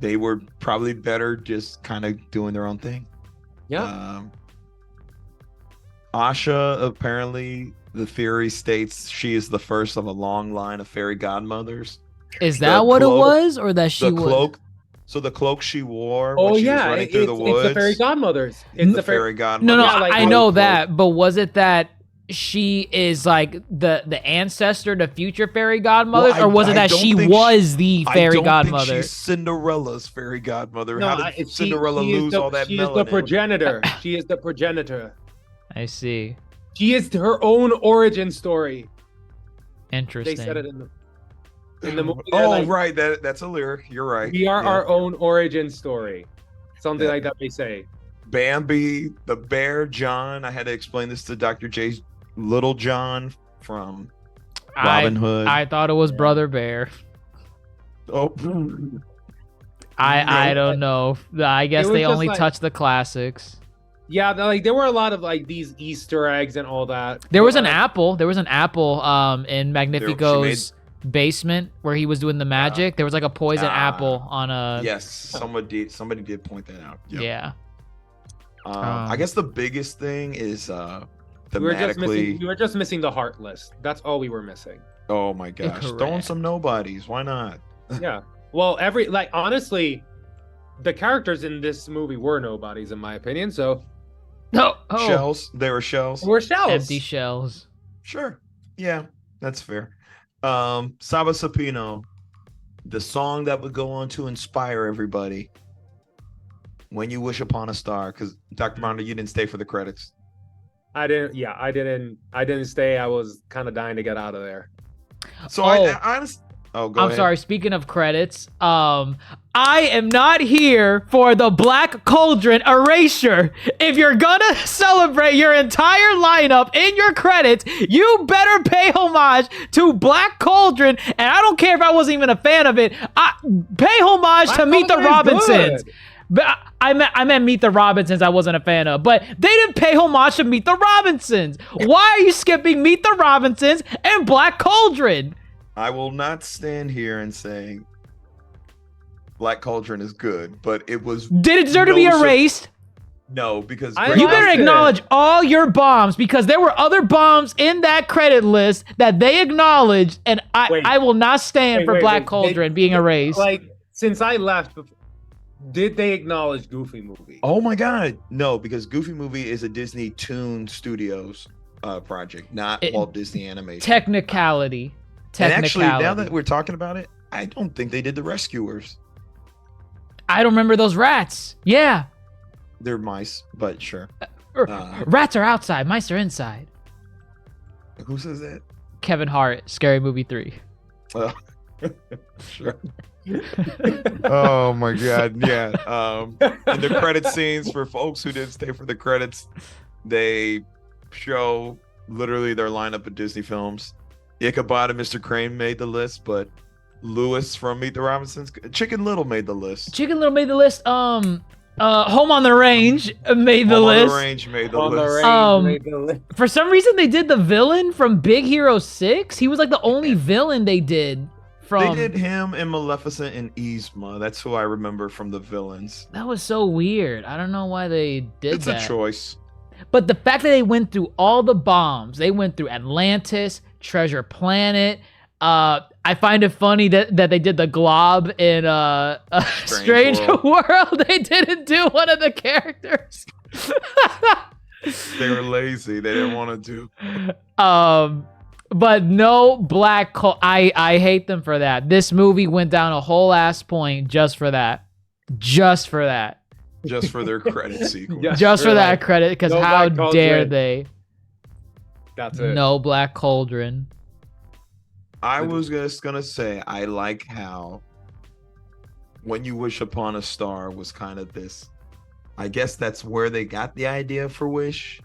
They were probably better just kind of doing their own thing. Yeah. Asha, apparently, the theory states she is the first of a long line of fairy godmothers. Is that what it was, or that she the was? Cloak. So the cloak she wore when Oh she was yeah, running through the woods. it's the fairy godmothers. It's the fairy godmother. No, Yeah, like I the know cloak. that, but was it that she is like the ancestor to future fairy godmothers, Well, or was it I that don't she think was the I fairy don't godmother? think she's Cinderella's fairy godmother. No, How did Cinderella she is lose the, all that she melanin? is the progenitor. She is the progenitor. I see. She is her own origin story. Interesting. They said it in the movie. They're Oh, like, right. That's a lyric. You're right. we are Yeah. our own origin story. Something Yeah. like that they say. Bambi, the bear, John. I had to explain this to Dr. J's Little John from Robin Hood. I thought it was Brother Bear. Oh, I don't know. I guess was they just only like- touch the classics. Yeah, like there were a lot of like these Easter eggs and all that. There was an But, apple. There was an apple in Magnifico's basement where he was doing the magic. There was like a poison apple on a yes. Somebody did point that out. Yep. yeah. I guess the biggest thing is we thematically. were just missing the Heartless. That's all we were missing. Oh my gosh, throwing Incorrect. some nobodies. Why not? Yeah. Well, honestly, the characters in this movie were nobodies in my opinion. So Oh, Shells. They were shells. we're shells. empty shells. Sure. Yeah, that's fair. Saba Sapino, the song that would go on to inspire everybody. When You Wish Upon a Star, because Dr. Mondo, you didn't stay for the credits. I didn't stay. I was kind of dying to get out of there. So Oh. I honestly. Oh, go I'm ahead. sorry. Speaking of credits, I am not here for the Black Cauldron erasure. If you're gonna celebrate your entire lineup in your credits, you better pay homage to Black Cauldron. And I don't care if I wasn't even a fan of it. Pay homage to Meet the Cauldron is Robinsons. good. But I meant Meet the Robinsons. I wasn't a fan of, but they didn't pay homage to Meet the Robinsons. Why are you skipping Meet the Robinsons and Black Cauldron? I will not stand here and say Black Cauldron is good, but it was Did it deserve to be erased? no, because I Greg You liked better it. acknowledge all your bombs because there were other bombs in that credit list that they acknowledged, and Wait. I will not stand for Wait, Black wait. Cauldron being erased. Like since I left, did they acknowledge Goofy Movie? Oh my god, no, because Goofy Movie is a Disney Toon Studios project, not Walt Disney Animation. Technicality. And actually, now that we're talking about it, I don't think they did the Rescuers. I don't remember those rats. Yeah. They're mice, but sure. Rats are outside, mice are inside. Who says that? Kevin Hart, Scary Movie 3. Sure. Oh my god, yeah. In the credit scenes, for folks who didn't stay for the credits, they show literally their lineup of Disney films. Ichabod and Mr. Crane made the list, but Lewis from Meet the Robinsons, Chicken Little made the list. Chicken Little made the list. Home on the Range made the Home on list. the Range made the On the list. range, made the list. For some reason, they did the villain from Big Hero 6. He was like the only villain they did from. They did him and Maleficent and Yzma. That's who I remember from the villains. That was so weird. I don't know why they did It's that. a choice. But the fact that they went through all the bombs, they went through Atlantis, Treasure Planet. I find it funny that they did the glob in Strange World. They didn't do one of the characters. They were lazy. They didn't want to do. But no Black Cauldron. I hate them for that. This movie went down a whole ass point just for that. Just for that. Just for their credit sequence. Yeah. Just for that like, credit, because no how Black dare Cauldron. they? That's it. No Black Cauldron. I was just gonna say I like how When You Wish Upon a Star was kind of this. I guess that's where they got the idea for Wish.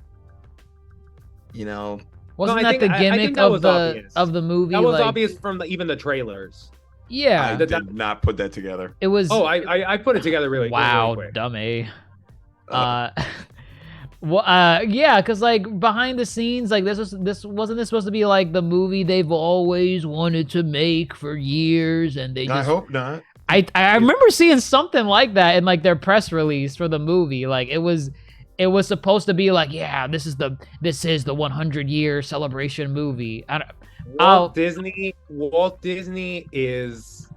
You know, Wasn't I that think- the I gimmick think that of was the obvious. of the movie? That was like, obvious from even the trailers. Yeah, I did not put that together. it was. Oh, I put it together really. wow, really quick. dummy. Uh, Well, yeah, because like behind the scenes, like this wasn't this supposed to be like the movie they've always wanted to make for years, and they just. I hope not. I remember seeing something like that in like their press release for the movie. Like it was supposed to be like, yeah, this is the 100-year celebration movie. Walt Disney is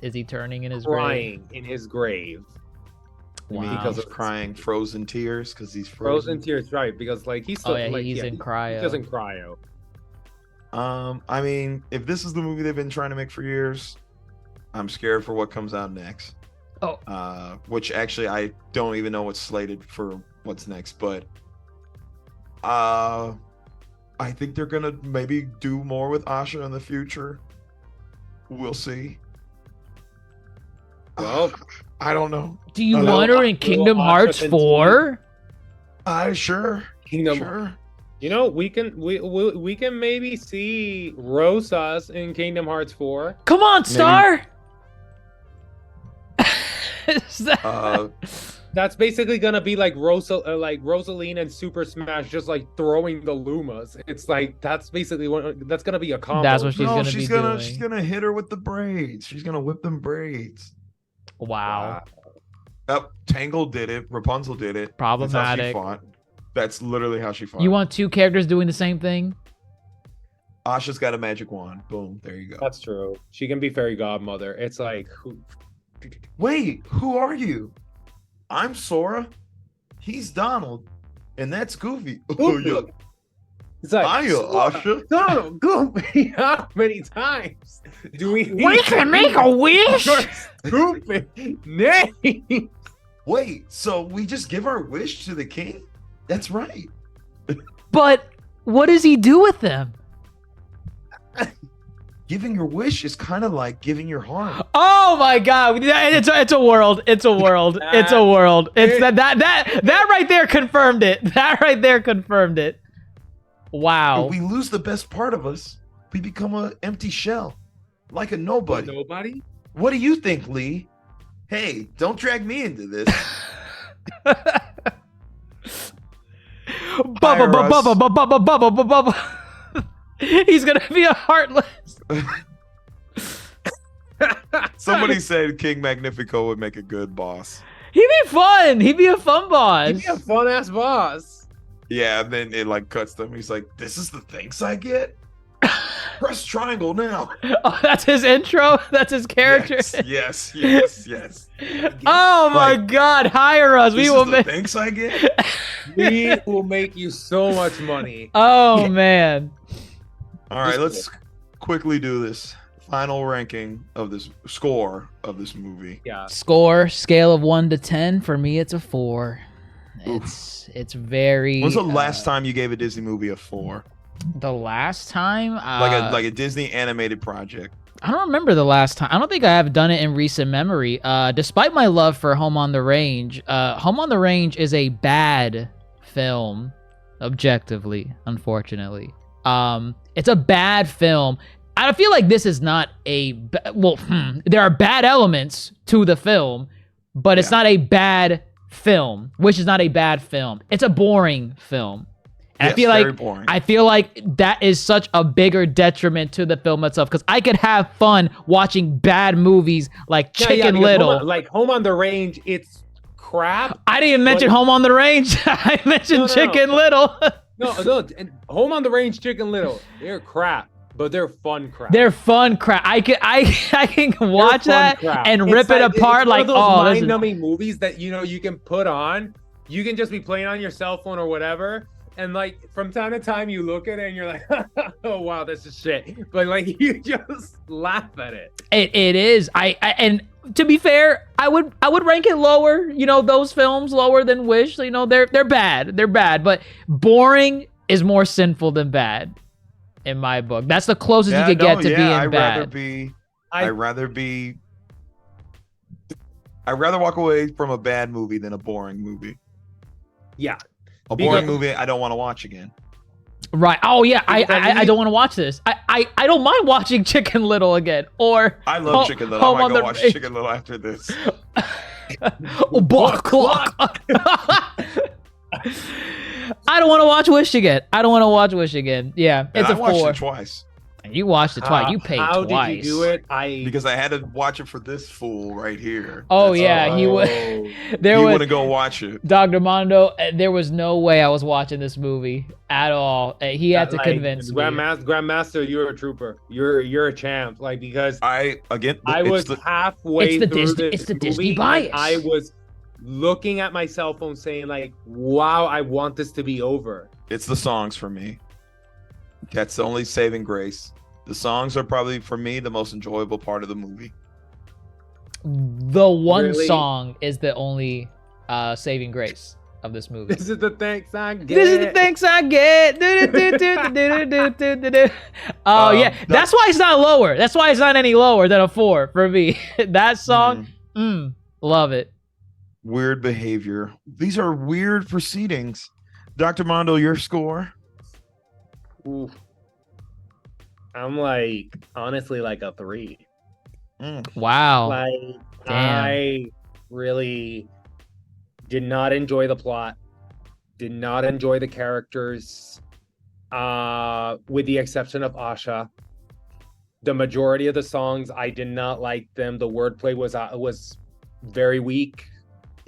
Is he turning in his grave? crying in his grave. You mean Wow. because of crying frozen tears because he's Frozen frozen. tears, right? Because like he's still Oh yeah, like, he's in he cryo. doesn't cryo. I mean, if this is the movie they've been trying to make for years, I'm scared for what comes out next. Oh. Which actually I don't even know what's slated for what's next, but I think they're gonna maybe do more with Asha in the future. We'll see. Well, I don't know. Do you Oh, no. want her in Kingdom Asha Hearts continue. 4? Sure. Kingdom. Sure. You know, we can maybe see Rosas in Kingdom Hearts 4. Come on, Star! Is that- That's basically gonna be like Rosaline and Super Smash, just like throwing the Lumas. It's like that's basically that's gonna be a combo. That's what she's No, gonna she's be gonna doing. she's gonna hit her with the braids. She's gonna whip them braids. Wow. Yep, Tangle did it. Rapunzel did it. Problematic. That's how she fought. That's literally how she fought. You want two characters doing the same thing? Asha's got a magic wand. Boom. There you go. That's true. She can be fairy godmother. It's like Wait, who are you? I'm Sora. He's Donald, and that's Goofy. Oh yeah. it's like Hiya, Asha. Donald, Goofy. How many times do we? We can make a wish! Your stupid name. Wait, so we just give our wish to the king? That's right. But what does he do with them? Giving your wish is kind of like giving your heart. Oh my god. It's a world. It's a world. It's a world. It's that right there confirmed it. That right there confirmed it. Wow. If we lose the best part of us, we become an empty shell. Like a nobody. Nobody. What do you think, Lee? Hey, don't drag me into this. Bubba. He's gonna be a heartless. Somebody said King Magnifico would make a good boss. He'd be fun. He'd be a fun boss. He'd be a fun ass boss. Yeah, and then it like cuts them. He's like, "This is the thanks I get." Press triangle now. Oh, that's his intro. That's his character. Yes. Oh my Like, God! Hire us. This We is will the make. thanks I get. We will make you so much money. Oh man. All right, let's quickly do this final ranking of this score of this movie. Yeah. Score scale of 1 to 10. For me, it's a 4. It's very. When's the last time you gave a Disney movie a 4? The last time, Like a Disney animated project. I don't remember the last time. I don't think I have done it in recent memory. Despite my love for Home on the Range, Home on the Range is a bad film, objectively, unfortunately. It's a bad film. I feel like this is not there are bad elements to the film, but it's not a bad film, which is not a bad film. It's a boring film. And Yes, I feel very like boring. I feel like that is such a bigger detriment to the film itself, because I could have fun watching bad movies like Chicken because Little. Home on the Range, it's crap. I didn't even mention Home on the Range. I mentioned No. Chicken Little. No, and Home on the Range, Chicken Little, they're crap, but they're fun crap. They're fun crap. I can They're watch fun that crap. and It's rip it apart it's one like, of those oh, this is mind-numbing movies that you can put on. You can just be playing on your cell phone or whatever, and like from time to time you look at it and you're like, oh wow, this is shit. But like you just laugh at it. It is. And to be fair, I would rank it lower. You know, those films lower than Wish. You know, they're bad. They're bad. But boring is more sinful than bad. in my book. That's the closest you could get to being I'd bad. I'd rather walk away from a bad movie than a boring movie. Yeah. A boring movie I don't want to watch again. Right. Oh yeah. I don't want to watch this. I don't mind watching Chicken Little again. Or I love Chicken Little. I might go watch Chicken Little after this. Block clock. I don't want to watch Wish again. Yeah, it's I a watched 4. it twice You watched it twice. You paid How twice. did you do it? because I had to watch it for this fool right here. Oh That's yeah, all. he would. There He was wouldn't go watch it. Dr. Mondo. There was no way I was watching this movie at all. He had to convince me. Grandmaster, you're a trooper. You're a champ. Like, because I was halfway It's the through Disney- this it's the movie, Disney and bias. I was looking at my cell phone saying like, wow, I want this to be over. It's the songs for me. That's the only saving grace. The songs are probably for me the most enjoyable part of the movie. The one Really? song is the only saving grace of this movie. This is the thanks I get. This is the thanks I get. Oh yeah, that's why it's not lower. That's why it's not any lower than a 4 for me. That song, love it. Weird behavior. These are weird proceedings. Dr. Mondo, your score? Ooh. I'm like, honestly, like a 3. Wow. Like, Damn. I really did not enjoy the plot, did not enjoy the characters, with the exception of Asha. The majority of the songs, I did not like them. The wordplay was very weak.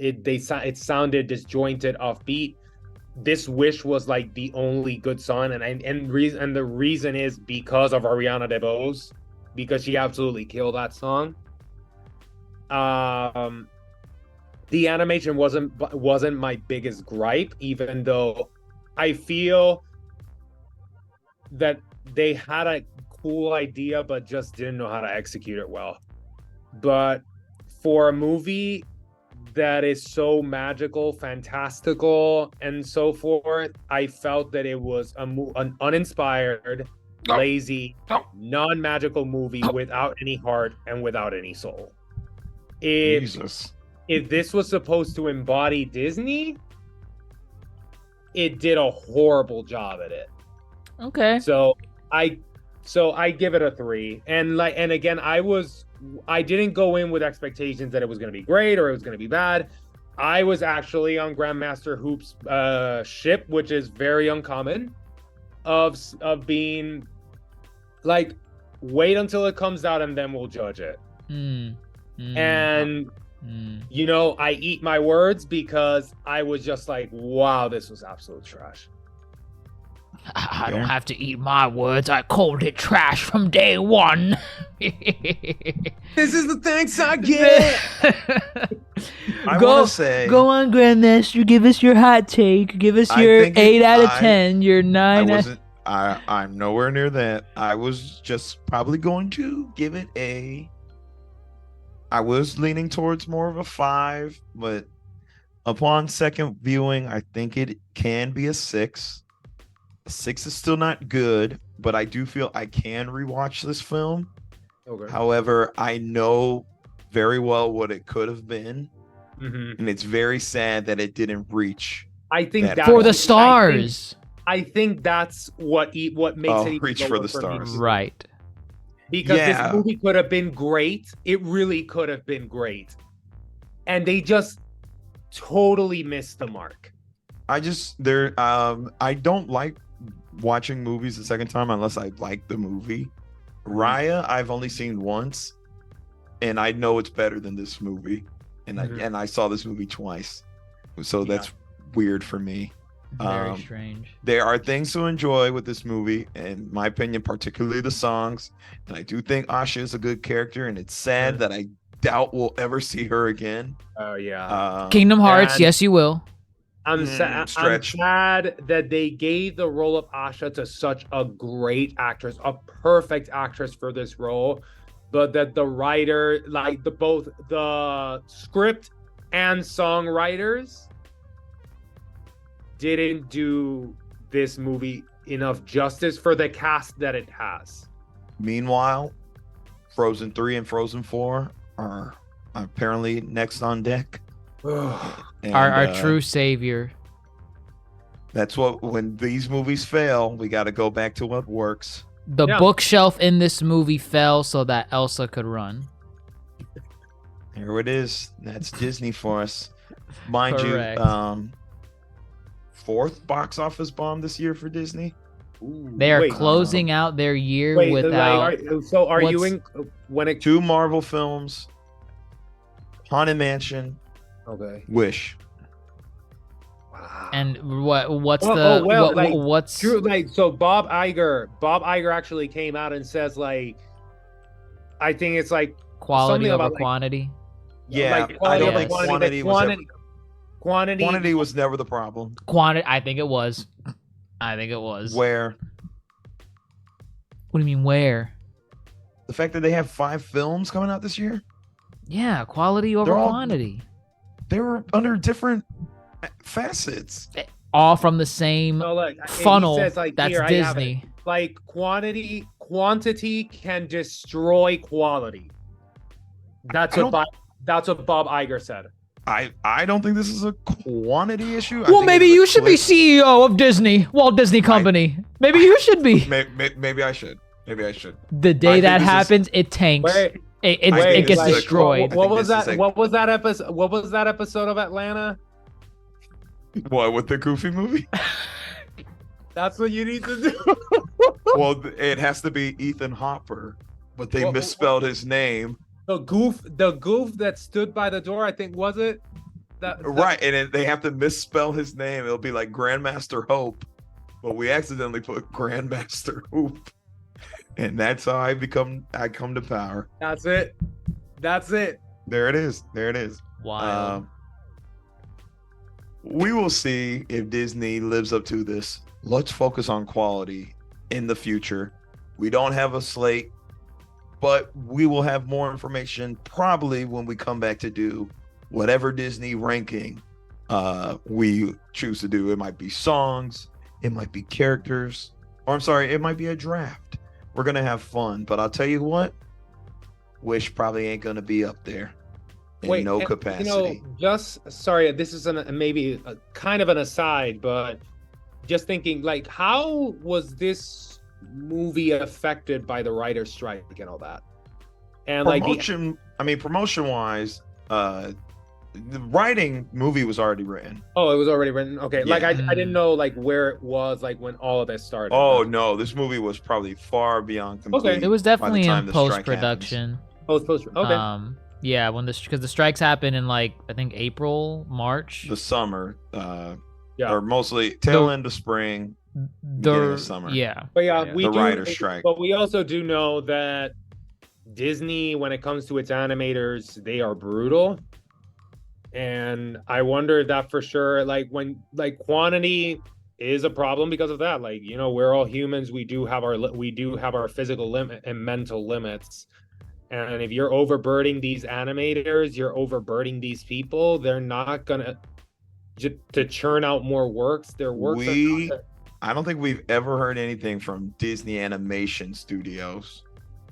It sounded disjointed, offbeat. This Wish was like the only good song, and the reason is because of Ariana DeBose, because she absolutely killed that song. The animation wasn't my biggest gripe, even though I feel that they had a cool idea but just didn't know how to execute it well. But for a movie that is so magical, fantastical, and so forth, I felt that it was an uninspired, lazy, non-magical movie without any heart and without any soul. Jesus. If this was supposed to embody Disney, it did a horrible job at it. Okay. So I give it a 3. And again, I didn't go in with expectations that it was going to be great or it was going to be bad. I was actually on Grandmaster Hoop's ship, which is very uncommon, of being like, wait until it comes out and then we'll judge it. And you know, I eat my words because I was just like, wow, this was absolute trash. I don't have to eat my words. I called it trash from day one. This is the thanks I get. I want to say, go on, Grandmaster. Give us your hot take. Give us your 8 out of 10. Your 9. I'm nowhere near that. I was just probably going to give it I was leaning towards more of a 5, but upon second viewing, I think it can be a 6. 6 is still not good, but I do feel I can rewatch this film. Okay. However, I know very well what it could have been, and it's very sad that it didn't reach. I think that for the stars. I think that's what makes it even reach for lower the me. stars. Right. Because Yeah. this movie could have been great. It really could have been great. And they just totally missed the mark. I don't like watching movies the second time unless I like the movie. Raya, I've only seen once, and I know it's better than this movie. And I saw this movie twice. So that's weird for me. Very strange. There are things to enjoy with this movie, in my opinion, particularly the songs. And I do think Asha is a good character, and it's sad that I doubt we'll ever see her again. Oh yeah. Kingdom Hearts, and- yes, you will. I'm sad that they gave the role of Asha to such a great actress, a perfect actress for this role, but that the writer, like both the script and songwriters, didn't do this movie enough justice for the cast that it has. Meanwhile, Frozen 3 and Frozen 4 are apparently next on deck. And, Our true savior. That's what, when these movies fail, we got to go back to what works. The Yeah. bookshelf in this movie fell so that Elsa could run. Here it is. That's Disney for us. Mind Correct. you, fourth box office bomb this year for Disney. They are Wait, closing out their year Wait, without. are you what's- in when it? 2 Marvel films, Haunted Mansion, Okay. Wish. Wow. And what's Oh, the oh, well, what- like, what's True, like so Bob Iger actually came out and says like, I think it's like quality something over about, like, Yeah, quantity? I don't quality, think like, quantity was ever, quantity was never the problem. Quantity. I think it was. I think it was. Where What do you mean where? the fact that they have 5 films coming out this year, Yeah, quality over They're all- quantity. they were under different facets. All from the same So, like, and he funnel. says, like, That's here, I have it. Disney. Like quantity can destroy quality. That's I what Bob Iger said. I don't think this is a quantity issue. I Well, think maybe it's a you should be click- CEO of Disney, Walt Disney Company. Maybe you should be. Maybe I should. Maybe I should. The I day think that this is- happens, it tanks. Wait, It I think gets this is a- destroyed. I What think was this is that? a- What was that episode? What was that episode of Atlanta? What, with the Goofy movie? That's what you need to do. Well, it has to be Ethan Hopper, but they Well, misspelled his name. the goof that stood by the door. I think was it. That Right, and they have to misspell his name. It'll be like Grandmaster Hope, but we accidentally put Grandmaster Hoop, and that's how I come to power. That's it. That's it. There it is. There it is. Wild. We will see if Disney lives up to this. Let's focus on quality in the future. We don't have a slate, but we will have more information probably when we come back to do whatever Disney ranking we choose to do. It might be songs, it might be characters, or I'm sorry, it might be a draft. We're gonna have fun, but I'll tell you what, Wish probably ain't gonna be up there in no and, capacity. just sorry, this is maybe a kind of an aside, but just thinking, like, how was this movie affected by the writer's strike and all that? And like Promotion wise, the writing movie was already written. oh, it was already written. Okay, like Yeah. I didn't know like where it was like when all of this started. Oh no, this movie was probably far beyond complete. Okay. It was by the definitely time in the strike post production. Post. Okay. Yeah, because the strikes happened in like I think April, March. The summer, Yeah. or mostly tail end of spring, beginning of summer. Yeah. But yeah, Yeah. we The do, writer's strike. But we also do know that Disney, when it comes to its animators, they are brutal. And I wonder if that for sure, like when like quantity is a problem because of that. Like, you know, we're all humans. We do have our physical limit and mental limits. And if you're overburdening these animators, you're overburdening these people. They're not gonna to churn out more works. Their works are not I don't think we've ever heard anything from Disney Animation Studios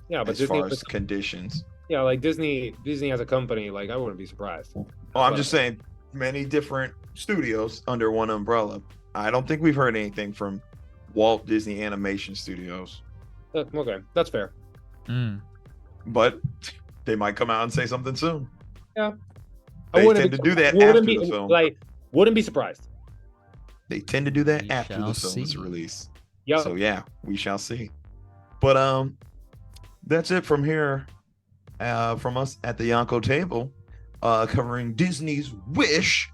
yeah, but as Disney, far as conditions. yeah, like Disney as a company, like I wouldn't be surprised. Oh, I'm just saying, many different studios under one umbrella. I don't think we've heard anything from Walt Disney Animation Studios, Okay, that's fair. Mm. but they might come out and say something soon. I They wouldn't tend be- to do that wouldn't after be, the film. Like, wouldn't be surprised. They tend to do that We after the shall film is see. released. Yeah. So yeah, we shall see. But that's it from here. From us at the Yonko table, covering Disney's Wish.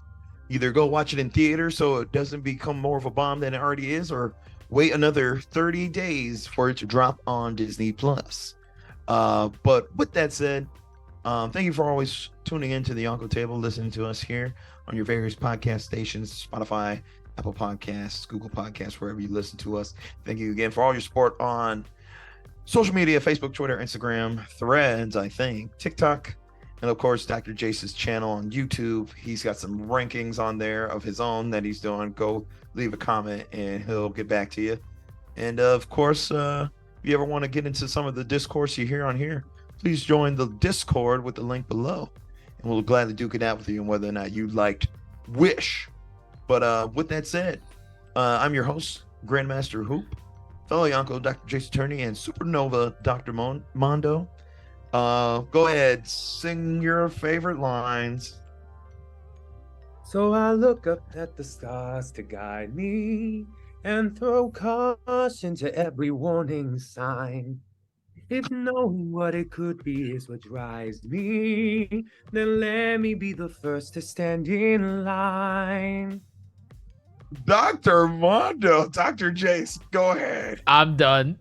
Either go watch it in theater so it doesn't become more of a bomb than it already is, or wait another 30 days for it to drop on Disney Plus. But with that said, thank you for always tuning into the Yonko table, listening to us here on your various podcast stations, Spotify, Apple Podcasts, Google Podcasts, wherever you listen to us. Thank you again for all your support on social media, Facebook, Twitter, Instagram, Threads, I think, TikTok, and of course, Dr. Jace's channel on YouTube. He's got some rankings on there of his own that he's doing. Go leave a comment and he'll get back to you. And of course, if you ever want to get into some of the discourse you hear on here, please join the Discord with the link below, and we'll gladly duke it out with you on whether or not you liked Wish. But with that said, I'm your host, Grandmaster Hoop, fellow Yonko, Dr. Jason Turney, and Supernova, Dr. Mondo. Go ahead, sing your favorite lines. So I look up at the stars to guide me and throw caution to every warning sign. If knowing what it could be is what drives me, then let me be the first to stand in line. Dr. Mondo, Dr. Jace, go ahead. I'm done.